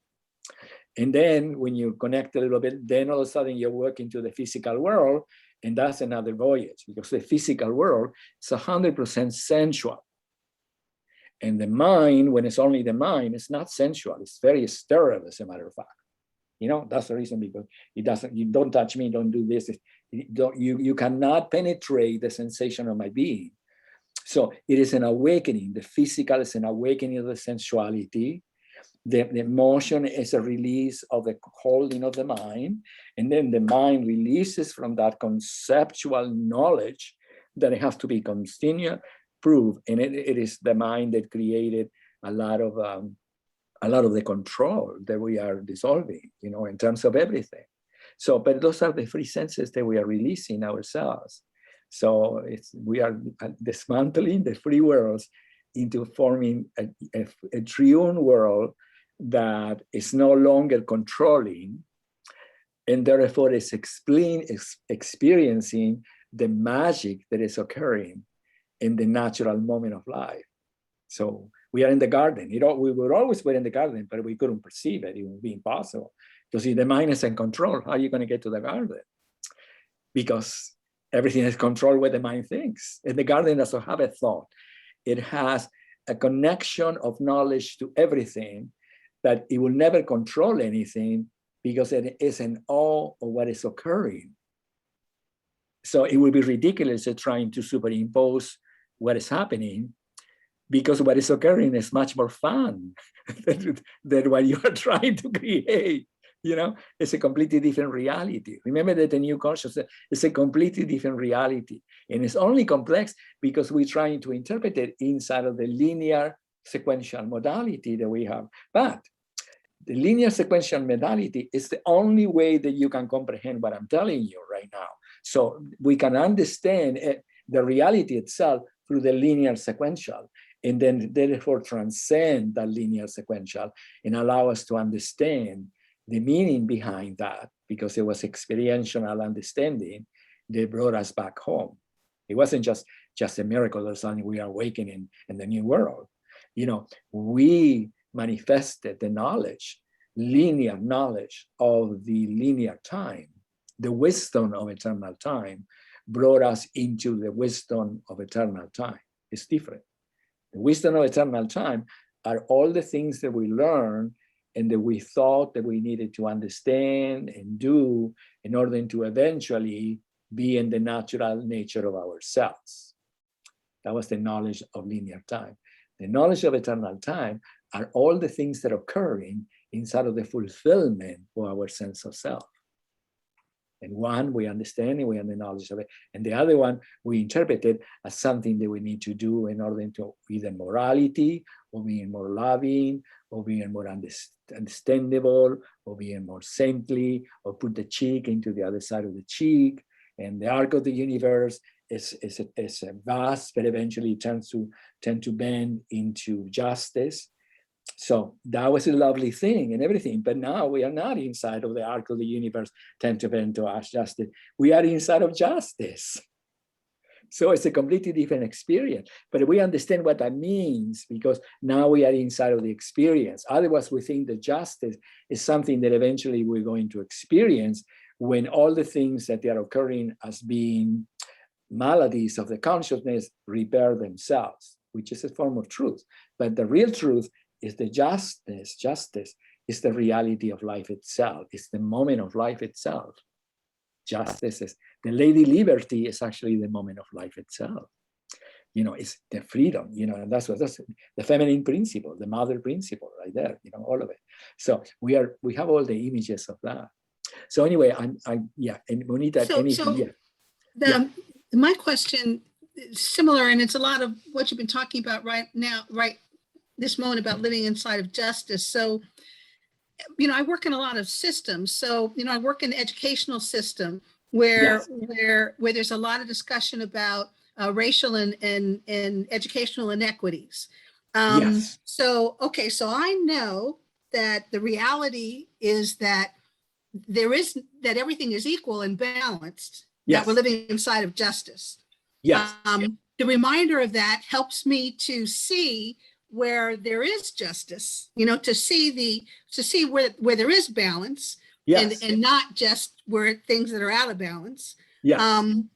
And then when you connect a little bit, then all of a sudden you work into the physical world, and that's another voyage, because the physical world is 100% sensual. And the mind, when it's only the mind, it's not sensual. It's very sterile, as a matter of fact. That's the reason, because you don't touch me, don't do this. You cannot penetrate the sensation of my being. So it is an awakening. The physical is an awakening of the sensuality. The emotion is a release of the holding of the mind. And then the mind releases from that conceptual knowledge that it has to be continued, proved. And it is the mind that created a lot of the control that we are dissolving, in terms of everything. So, but those are the free senses that we are releasing ourselves. So we are dismantling the free worlds into forming a triune world that is no longer controlling, and therefore is experiencing the magic that is occurring in the natural moment of life. So we are in the garden. We were always in the garden, but we couldn't perceive it. It would be impossible. Because if the mind is in control, how are you going to get to the garden? Because everything is controlled what the mind thinks. And the garden doesn't have a thought. It has a connection of knowledge to everything, but it will never control anything because it is in awe of what is occurring. So it would be ridiculous trying to superimpose what is happening, because what is occurring is much more fun than what you are trying to create. You know, it's a completely different reality. Remember that the new consciousness is a completely different reality. And it's only complex because we're trying to interpret it inside of the linear sequential modality that we have. But the linear sequential modality is the only way that you can comprehend what I'm telling you right now. So we can understand the reality itself through the linear sequential, and then therefore transcend that linear sequential and allow us to understand the meaning behind that, because it was experiential understanding that brought us back home. It wasn't just a miracle that suddenly we are awakening in the new world. You know, we manifested the knowledge, linear knowledge of the linear time. The wisdom of eternal time brought us into the wisdom of eternal time. It's different. The wisdom of eternal time are all the things that we learn and that we thought that we needed to understand and do in order to eventually be in the natural nature of ourselves. That was the knowledge of linear time. The knowledge of eternal time are all the things that are occurring inside of the fulfillment of our sense of self. And one, we understand and we have the knowledge of it. And the other one, we interpret it as something that we need to do in order to either morality, or being more loving, or being more understandable, or being more saintly, or put the cheek into the other side of the cheek. And the arc of the universe is a vast, but eventually tend to bend into justice. So that was a lovely thing and everything, but now we are not inside of the arc of the universe, tend to bend to us justice. We are inside of justice. So it's a completely different experience, but we understand what that means because now we are inside of the experience. Otherwise, we think that justice is something that eventually we're going to experience when all the things that are occurring as being maladies of the consciousness repair themselves, which is a form of truth. But the real truth is the justice. Justice is the reality of life itself. It's the moment of life itself. Justice is the Lady Liberty is actually the moment of life itself. You know, it's the freedom, you know, and that's the feminine principle, the mother principle right there, you know, all of it. So we have all the images of that. So anyway, yeah, and Monita, my question is similar, and it's a lot of what you've been talking about right now, right this moment about living inside of justice. So, you know, I work in a lot of systems. So, you know, I work in the educational system where there's a lot of discussion about racial and educational inequities. So, okay, so I know that the reality is that that everything is equal and balanced, that we're living inside of justice. The reminder of that helps me to see where there is justice, you know, to see where there is balance, and not just where things that are out of balance. And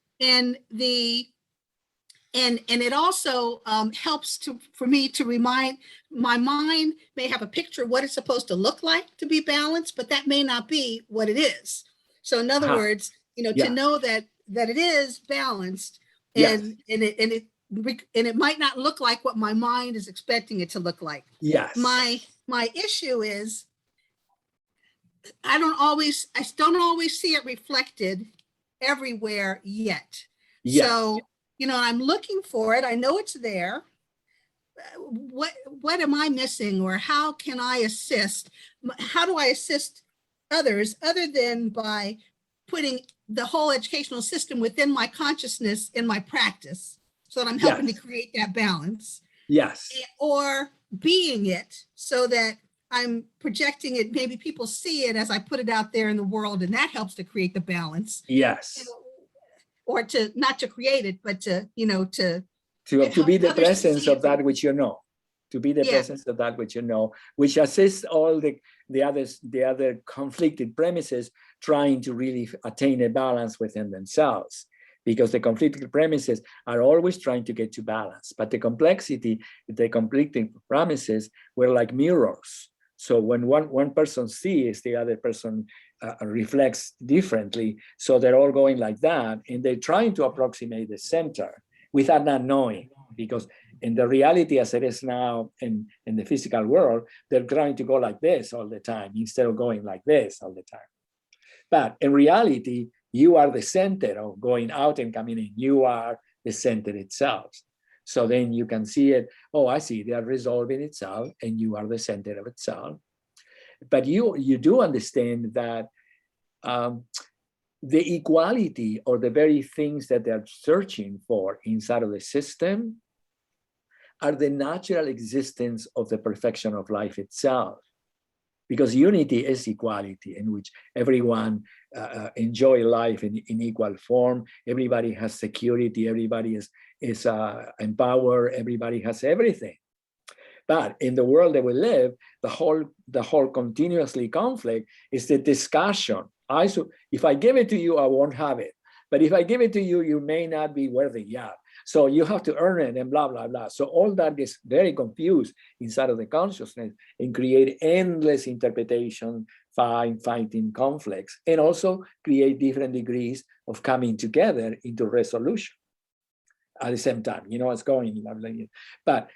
it also helps for me to remind my mind may have a picture of what it's supposed to look like to be balanced, but that may not be what it is. So in other words, you know, to know that it is balanced, and it might not look like what my mind is expecting it to look like. My issue is I don't always see it reflected everywhere yet. So, you know, I'm looking for it. I know it's there. What am I missing, or how can I assist? How do I assist others other than by putting the whole educational system within my consciousness in my practice, so that I'm helping to create that balance? Or being it so that I'm projecting it, maybe people see it as I put it out there in the world, and that helps to create the balance. You know, or to not to create it, but to, you know, to be the presence of that which you know, to be the presence of that which you know, which assists all the other conflicted premises trying to really attain a balance within themselves. because the conflicting premises are always trying to get to balance. But the complexity, the conflicting premises were like mirrors. So when one person sees, the other person reflects differently. So they're all going like that, and they're trying to approximate the center without not knowing, because in the reality as it is now in the physical world, they're trying to go like this all the time instead of going like this all the time. But in reality, you are the center of going out and coming in. You are the center itself. So then you can see it, oh, I see, they are resolving itself, and you are the center of itself. But you do understand that the equality, or the very things that they're searching for inside of the system, are the natural existence of the perfection of life itself. Because unity is equality, in which everyone enjoy life in equal form. Everybody has security. Everybody is empowered. Everybody has everything. But in the world that we live, the whole continuously conflict is the discussion. If I give it to you, I won't have it. But if I give it to you, you may not be worthy yet. So you have to earn it, and blah, blah, blah. So all that gets very confused inside of the consciousness and create endless interpretation, fighting conflicts, and also create different degrees of coming together into resolution at the same time. You know, it's going. But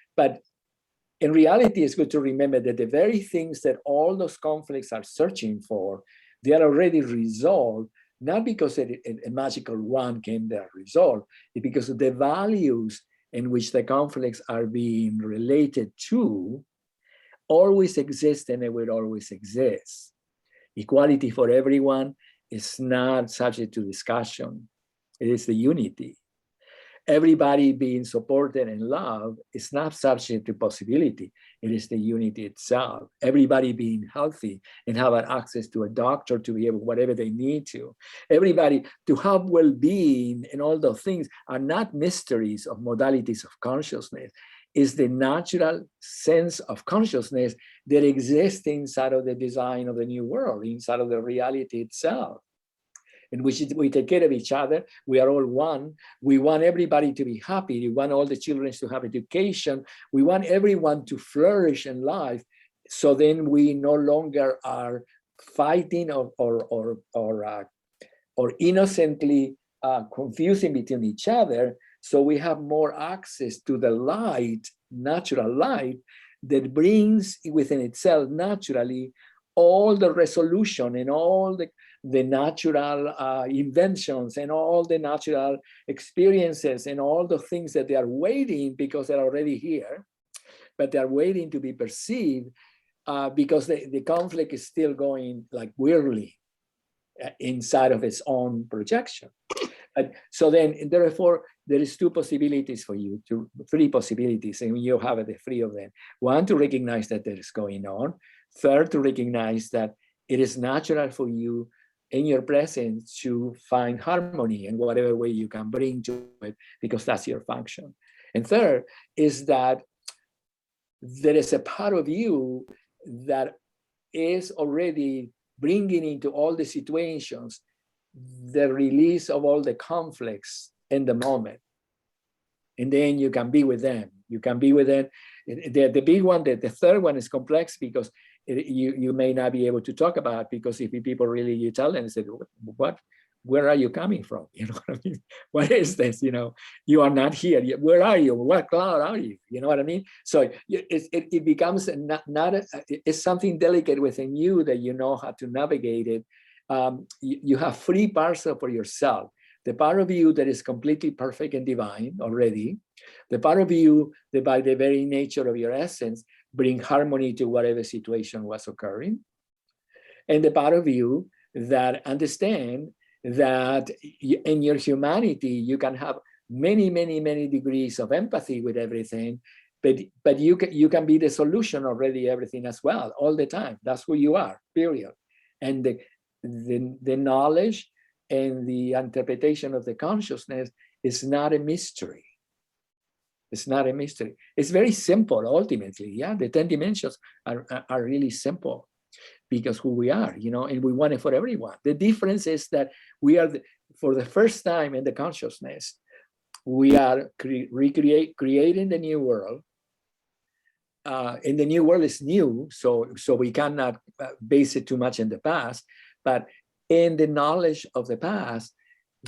in reality, it's good to remember that the very things that all those conflicts are searching for, they are already resolved, not because a magical wand came there resolved, it's because of the values in which the conflicts are being related to always exist, and it will always exist. Equality for everyone is not subject to discussion. It is the unity. Everybody being supported and loved is not subject to possibility. It is the unity itself. Everybody being healthy and have access to a doctor to be able, whatever they need to. Everybody to have well-being, and all those things are not mysteries of modalities of consciousness. It's the natural sense of consciousness that exists inside of the design of the new world, inside of the reality itself, in which we take care of each other. We are all one. We want everybody to be happy. We want all the children to have education. We want everyone to flourish in life. So then we no longer are fighting or innocently confusing between each other. So we have more access to the light, natural light, that brings within itself naturally all the resolution and all the natural inventions and all the natural experiences and all the things that they are waiting, because they're already here, but they're waiting to be perceived, because the conflict is still going like weirdly inside of its own projection. So then, therefore, there is three possibilities for you, three possibilities, and you have the three of them. One, to recognize that there is going on. Third, to recognize that it is natural for you in your presence to find harmony in whatever way you can bring to it, because that's your function. And third is that there is a part of you that is already bringing into all the situations the release of all the conflicts in the moment. And then you can be with them. You can be with them. The big one, the third one is complex, because you may not be able to talk about, because if people really, you tell them, say, what, where are you coming from? You know what I mean? What is this? You know, you are not here. Where are you? What cloud are you? You know what I mean? So it becomes it's something delicate within you that you know how to navigate it. You have three parts for yourself. The part of you that is completely perfect and divine already, the part of you that by the very nature of your essence bring harmony to whatever situation was occurring, and the part of you that understand that in your humanity you can have many degrees of empathy with everything, but you can be the solution already, everything as well, all the time. That's who you are, period. And the knowledge and the interpretation of the consciousness is not a mystery. It's not a mystery. It's very simple, ultimately. Yeah, the 10 dimensions are really simple, because who we are, you know, and we want it for everyone. The difference is that we are for the first time in the consciousness, we are creating the new world. And the new world is new, so we cannot base it too much in the past. But in the knowledge of the past,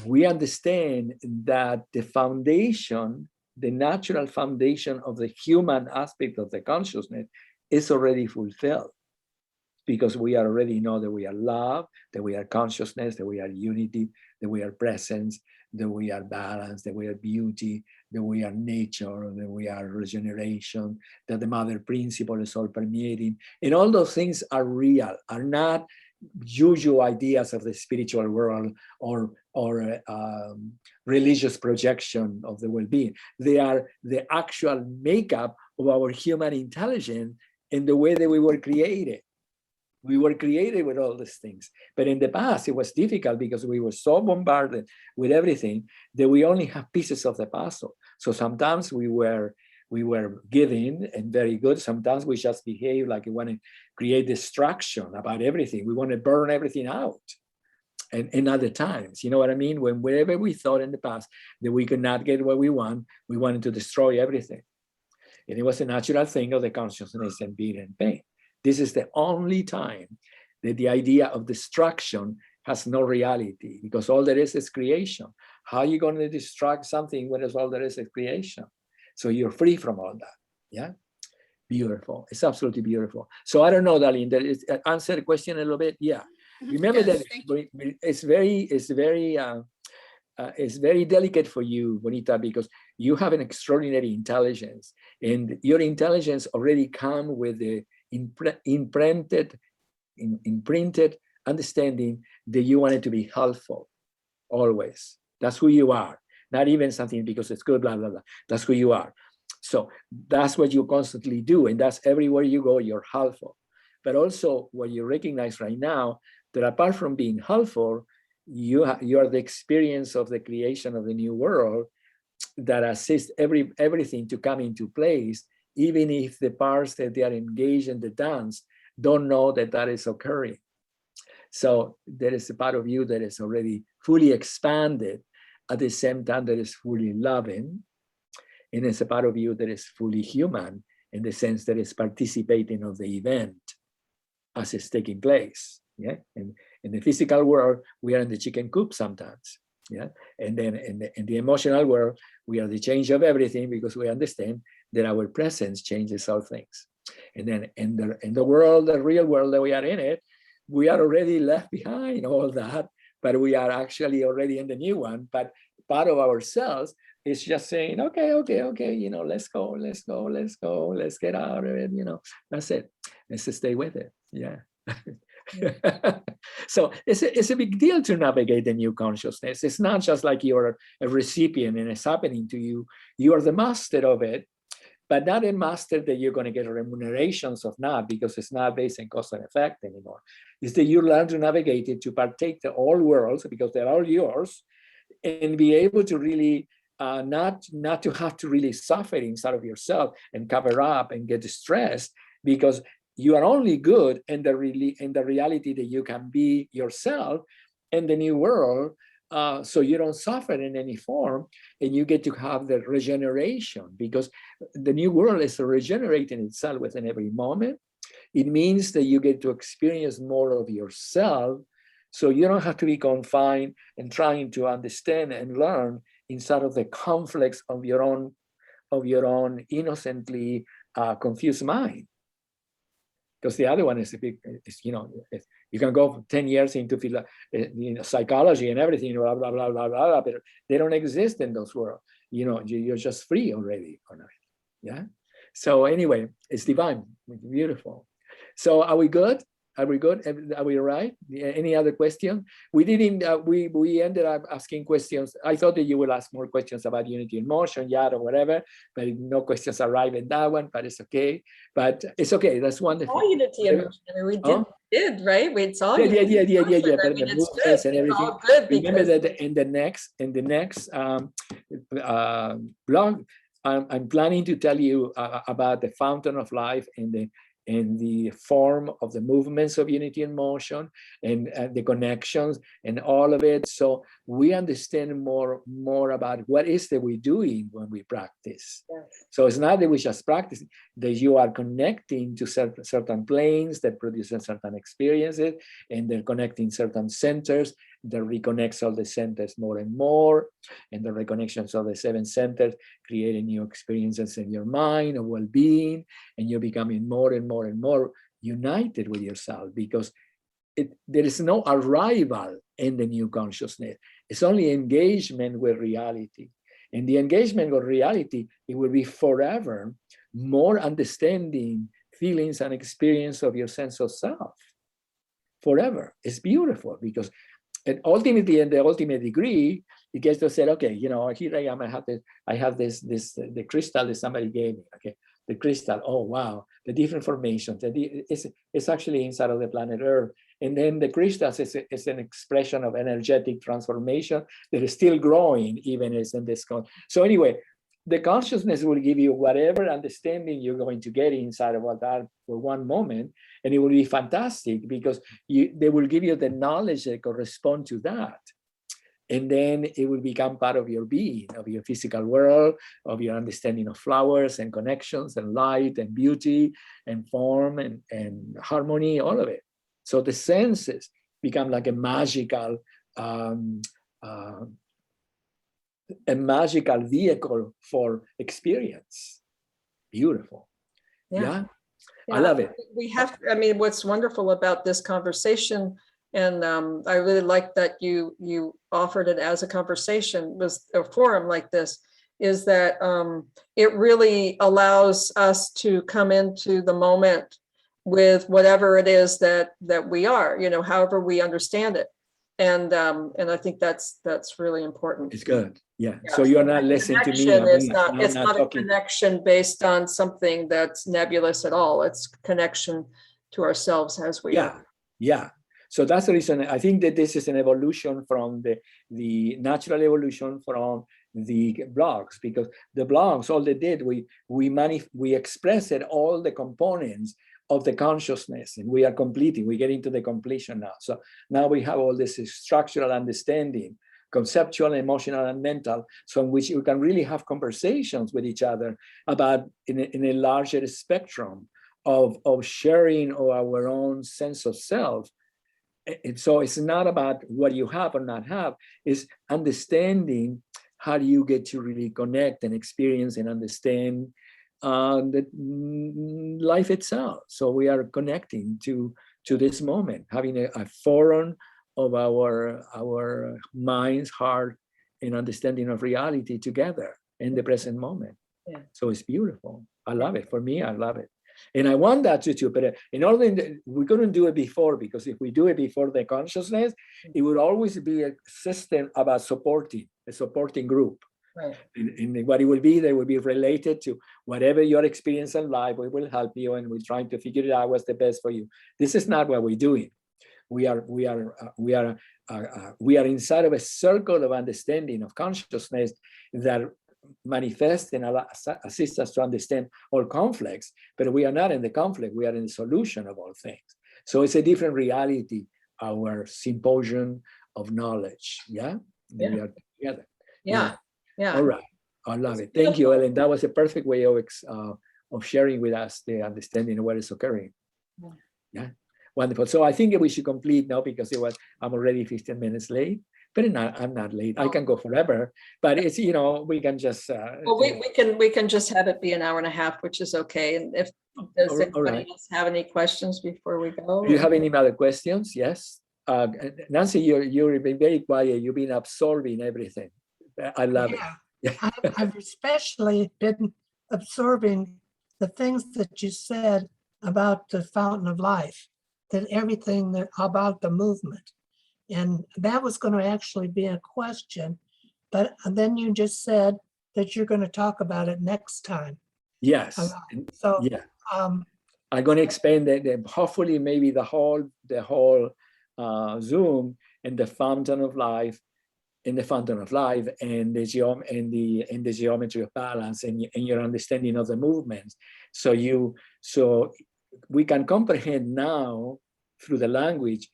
we understand that the foundation, the natural foundation of the human aspect of the consciousness is already fulfilled, because we already know that we are love, that we are consciousness, that we are unity, that we are presence, that we are balance, that we are beauty, that we are nature, that we are regeneration, that the mother principle is all permeating. And all those things are real, are not usual ideas of the spiritual world or religious projection of the well-being. They are the actual makeup of our human intelligence in the way that we were created. We were created with all these things. But in the past, it was difficult because we were so bombarded with everything that we only have pieces of the puzzle. So sometimes we were giving and very good. Sometimes we just behave like we want to create destruction about everything. We want to burn everything out. And in other times, you know what I mean? Whenever we thought in the past that we could not get what we want, we wanted to destroy everything. And it was a natural thing of the consciousness and being in pain. This is the only time that the idea of destruction has no reality, because all there is creation. How are you going to destruct something when all there is creation? So you're free from all that. Yeah, beautiful. It's absolutely beautiful. So I don't know, Darlene, that is answer the question a little bit. Yeah, remember Yes, that it's very delicate for you, Bonita, because you have an extraordinary intelligence, and your intelligence already come with the imprinted understanding that you want it to be helpful always. That's who you are. Not even something because it's good, blah, blah, blah. That's who you are. So that's what you constantly do. And that's everywhere you go, you're helpful. But also what you recognize right now, that apart from being helpful, you are the experience of the creation of the new world that assists everything to come into place, even if the parts that they are engaged in the dance don't know that that is occurring. So there is a part of you that is already fully expanded, at the same time that is fully loving, and it's a part of you that is fully human in the sense that it's participating of the event as it's taking place. Yeah, and in the physical world, we are in the chicken coop sometimes. Yeah, and then in the emotional world, we are the change of everything, because we understand that our presence changes all things. And then in the world, the real world that we are in it, we are already left behind all that, but we are actually already in the new one. But part of ourselves is just saying, okay, you know, let's go, let's get out of it, you know, that's it. Let's stay with it. Yeah. So it's a big deal to navigate the new consciousness. It's not just like you're a recipient and it's happening to you. You are the master of it, but not a master that you're going to get remunerations of, not because it's not based on cause and effect anymore. It's that you learn to navigate it, to partake the all worlds, because they're all yours, and be able to really not to have to really suffer inside of yourself and cover up and get distressed, because you are only good in the reality that you can be yourself in the new world. So you don't suffer in any form, and you get to have the regeneration, because the new world is regenerating itself within every moment. It means that you get to experience more of yourself, so you don't have to be confined and trying to understand and learn inside of the conflicts of your own innocently confused mind. Because the other one is a big, you know, you can go 10 years into psychology and everything, blah, blah, blah, blah, blah, but they don't exist in those worlds. You know, you're just free already on it. Yeah. So anyway, it's divine, it's beautiful. So are we good? Are we good? Are we all right? Any other question? We didn't, we ended up asking questions. I thought that you would ask more questions about unity in motion, yada, or whatever, but no questions arrived in that one, but it's okay. But it's okay, that's wonderful. All unity in motion. I mean, we did, right? We saw Yeah. But I mean, it's good. And everything. It's all good. Remember that in the next blog, I'm planning to tell you about the fountain of life and and the form of the movements of unity and motion, and the connections and all of it. So we understand more about what is that we're doing when we practice. Yes. So it's not that we just practice, that you are connecting to certain planes that produce certain experiences, and they're connecting certain centers that reconnects all the centers more and more, and the reconnections of the 7 centers creating new experiences in your mind of well-being, and you're becoming more and more and more united with yourself, because there is no arrival in the new consciousness. It's only engagement with reality. And the engagement with reality, it will be forever more understanding feelings and experience of your sense of self. Forever. It's beautiful, because and ultimately, in the ultimate degree, it gets to say, okay, you know, here I am. I have this the crystal that somebody gave me. Okay, the crystal. Oh wow, the different formations. It's actually inside of the planet Earth, and then the crystals is an expression of energetic transformation that is still growing, even as in this. So anyway, the consciousness will give you whatever understanding you're going to get inside of that for one moment, and it will be fantastic, because they will give you the knowledge that correspond to that. And then it will become part of your being, of your physical world, of your understanding of flowers and connections and light and beauty and form and harmony, all of it. So the senses become like a magical vehicle for experience. Beautiful. Yeah. I love it. We have, I mean, what's wonderful about this conversation, and I really like that you offered it as a conversation, was a forum like this, is that it really allows us to come into the moment with whatever it is that we are, you know, however we understand it. And I think that's really important. It's good. Yeah. So you're not listening to me. It's not a connection based on something that's nebulous at all. It's connection to ourselves as we are. Yeah. So that's the reason I think that this is an evolution from the natural evolution from the blogs, because the blogs, all they did, we expressed all the components of the consciousness, and we are completing. We get into the completion now. So now we have all this structural understanding, conceptual, emotional, and mental, so in which we can really have conversations with each other about in a larger spectrum of sharing of our own sense of self. And so it's not about what you have or not have, it's understanding how do you get to really connect and experience and understand the life itself. So we are connecting to this moment, having a forum of our minds, heart, and understanding of reality together in the present moment. Yeah. So it's beautiful. I love it. For me, I love it. And I want that too, but in order, we couldn't do it before, because if we do it before the consciousness, it would always be a system about a supporting group. Right. And what it will be, they will be related to whatever your experience in life. We will help you, and we're trying to figure it out what's the best for you. This is not what we're doing. We are inside of a circle of understanding of consciousness that manifest and assist us to understand all conflicts, but we are not in the conflict, we are in the solution of all things. So it's a different reality, our symposium of knowledge. Yeah. We are together. Yeah. All right. I love it. Thank you, Ellen. That was a perfect way of sharing with us the understanding of what is occurring. Yeah. Wonderful. So I think we should complete now, because I'm already 15 minutes late. But I'm not late. I can go forever. But it's, we can just. Well, we can just have it be an hour and a half, which is okay. And if does anybody else have any questions before we go? Do you have any other questions? Yes. Nancy, you've been very quiet. You've been absorbing everything. I love it. I've especially been absorbing the things that you said about the fountain of life, that everything about the movement. And that was going to actually be a question, but then you just said that you're going to talk about it next time. Yes. So yeah, I'm going to explain that. Hopefully, maybe the whole Zoom and the fountain of life, and the geometry of balance, and your understanding of the movements. So we can comprehend now through the language,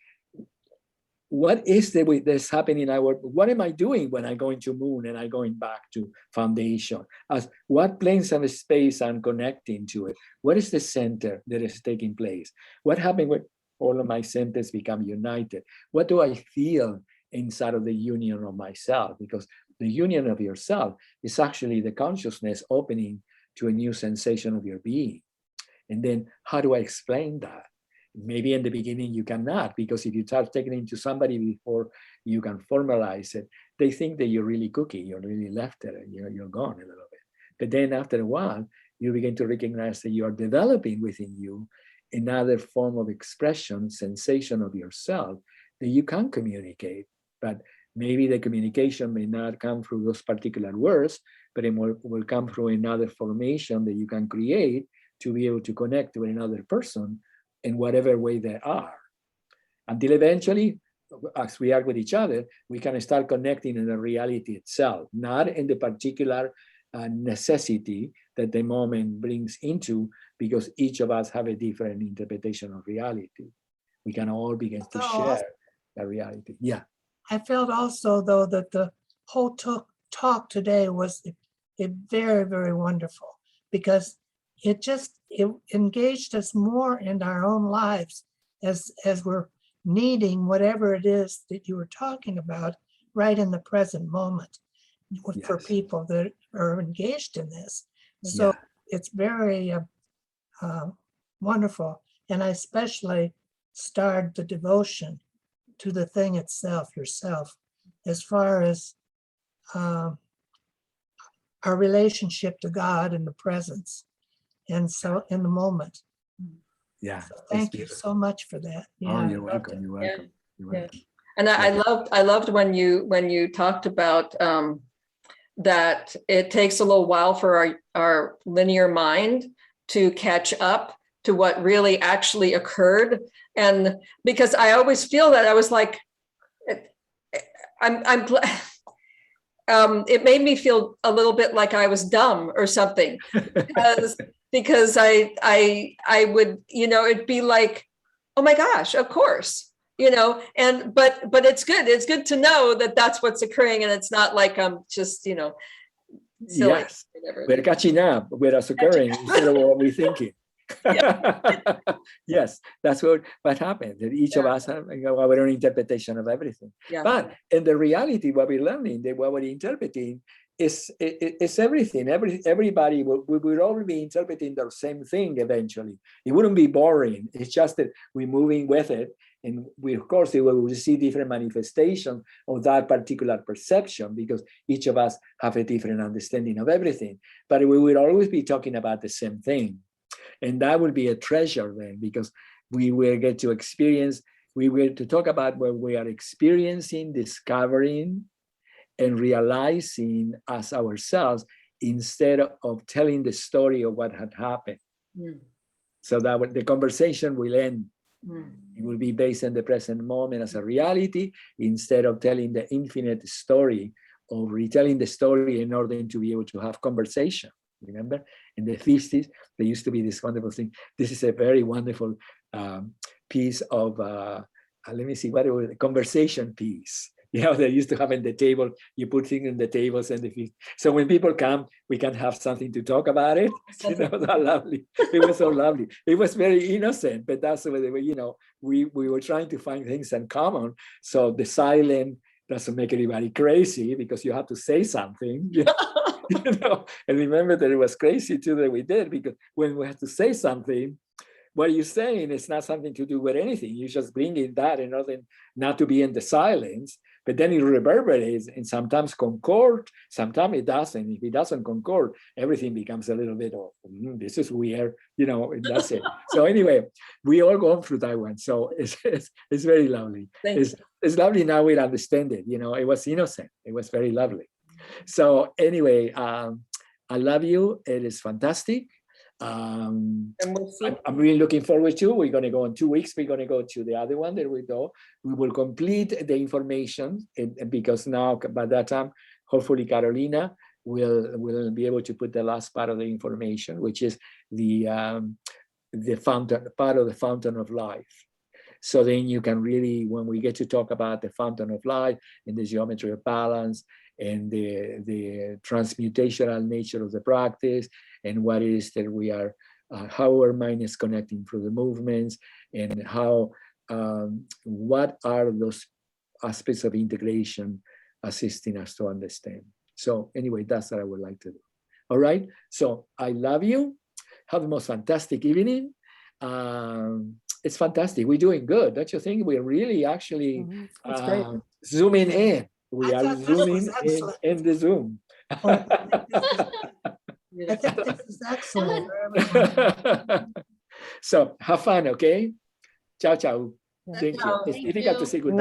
what is that's happening in our, what am I doing when I'm going to moon and I'm going back to foundation? As what planes of space I'm connecting to it? What is the center that is taking place? What happened when all of my centers become united? What do I feel inside of the union of myself? Because the union of yourself is actually the consciousness opening to a new sensation of your being. And then how do I explain that? Maybe in the beginning you cannot, because if you start taking it to somebody before you can formalize it, they think that you're really cookie, you're really left it, you're gone a little bit. But then after a while, you begin to recognize that you are developing within you another form of expression, sensation of yourself that you can communicate. But maybe the communication may not come through those particular words, but it will come through another formation that you can create to be able to connect with another person in whatever way they are. Until eventually, as we are with each other, we can start connecting in the reality itself, not in the particular necessity that the moment brings into, because each of us have a different interpretation of reality. We can all begin to share the reality. Yeah. I felt also, though, that the whole talk today was very, very wonderful, because it engaged us more in our own lives as we're needing whatever it is that you were talking about right in the present moment for people that are engaged in this. So it's very wonderful. And I especially starred the devotion to the thing itself, yourself, as far as our relationship to God and the presence. And so in the moment. Yeah. So thank you so much for that. Oh, you're welcome. You're welcome. You're welcome. And I loved when you talked about that it takes a little while for our linear mind to catch up to what really actually occurred. And because I always feel that, I was like, it made me feel a little bit like I was dumb or something, because I would, it'd be like, oh my gosh, of course, and but it's good to know that that's what's occurring, and it's not like I'm just silly. Yes, we're catching up with what's occurring instead of what we're thinking. Yes, that's what happened. That each of us have our own interpretation of everything. But in the reality, what we're learning, what we're interpreting is everything. Everybody we all be interpreting the same thing eventually. It wouldn't be boring. It's just that we're moving with it, and we of course we will see different manifestations of that particular perception, because each of us have a different understanding of everything. But we will always be talking about the same thing. And that would be a treasure then, because we will get to experience, we will to talk about what we are experiencing, discovering, and realizing as ourselves, instead of telling the story of what had happened. So that the conversation will end. It will be based on the present moment as a reality, instead of telling the infinite story, or retelling the story in order to be able to have conversation. Remember, in the 50s, there used to be this wonderful thing. This is a very wonderful piece of, let me see, what it was, a conversation piece. They used to have in the table, you put things in the tables and the feet. So when people come, we can have something to talk about it. That lovely. It was so lovely. It was very innocent, but that's the way, we were trying to find things in common. So the silent doesn't make anybody crazy, because you have to say something. And remember that it was crazy too that we did, because when we had to say something, what you're saying is not something to do with anything. You just bring in that in order not to be in the silence, but then it reverberates and sometimes concord, sometimes it doesn't. If it doesn't concord, everything becomes a little bit of, this is weird, and that's it. So anyway, we all go through that one. So it's very lovely. It's lovely now we understand it. It was innocent. It was very lovely. So anyway, I love you. It is fantastic. And I'm really looking forward to. We're going to go in 2 weeks. We're going to go to the other one. There we go. We will complete the information, because now by that time, hopefully Carolina will be able to put the last part of the information, which is the the fountain, part of the fountain of life. So then you can really, when we get to talk about the fountain of life and the geometry of balance and the transmutational nature of the practice and what it is that we are, how our mind is connecting through the movements and how, what are those aspects of integration assisting us to understand. So anyway, that's what I would like to do. All right, so I love you. Have the most fantastic evening. It's fantastic. We're doing good. Don't you think? We're really actually That's great. zooming in. We I are thought this was zooming excellent. in the Zoom. Well, I think this is excellent. So have fun, okay? Ciao, ciao. Thank Thank you. you. It's Thank difficult to you. say goodnight.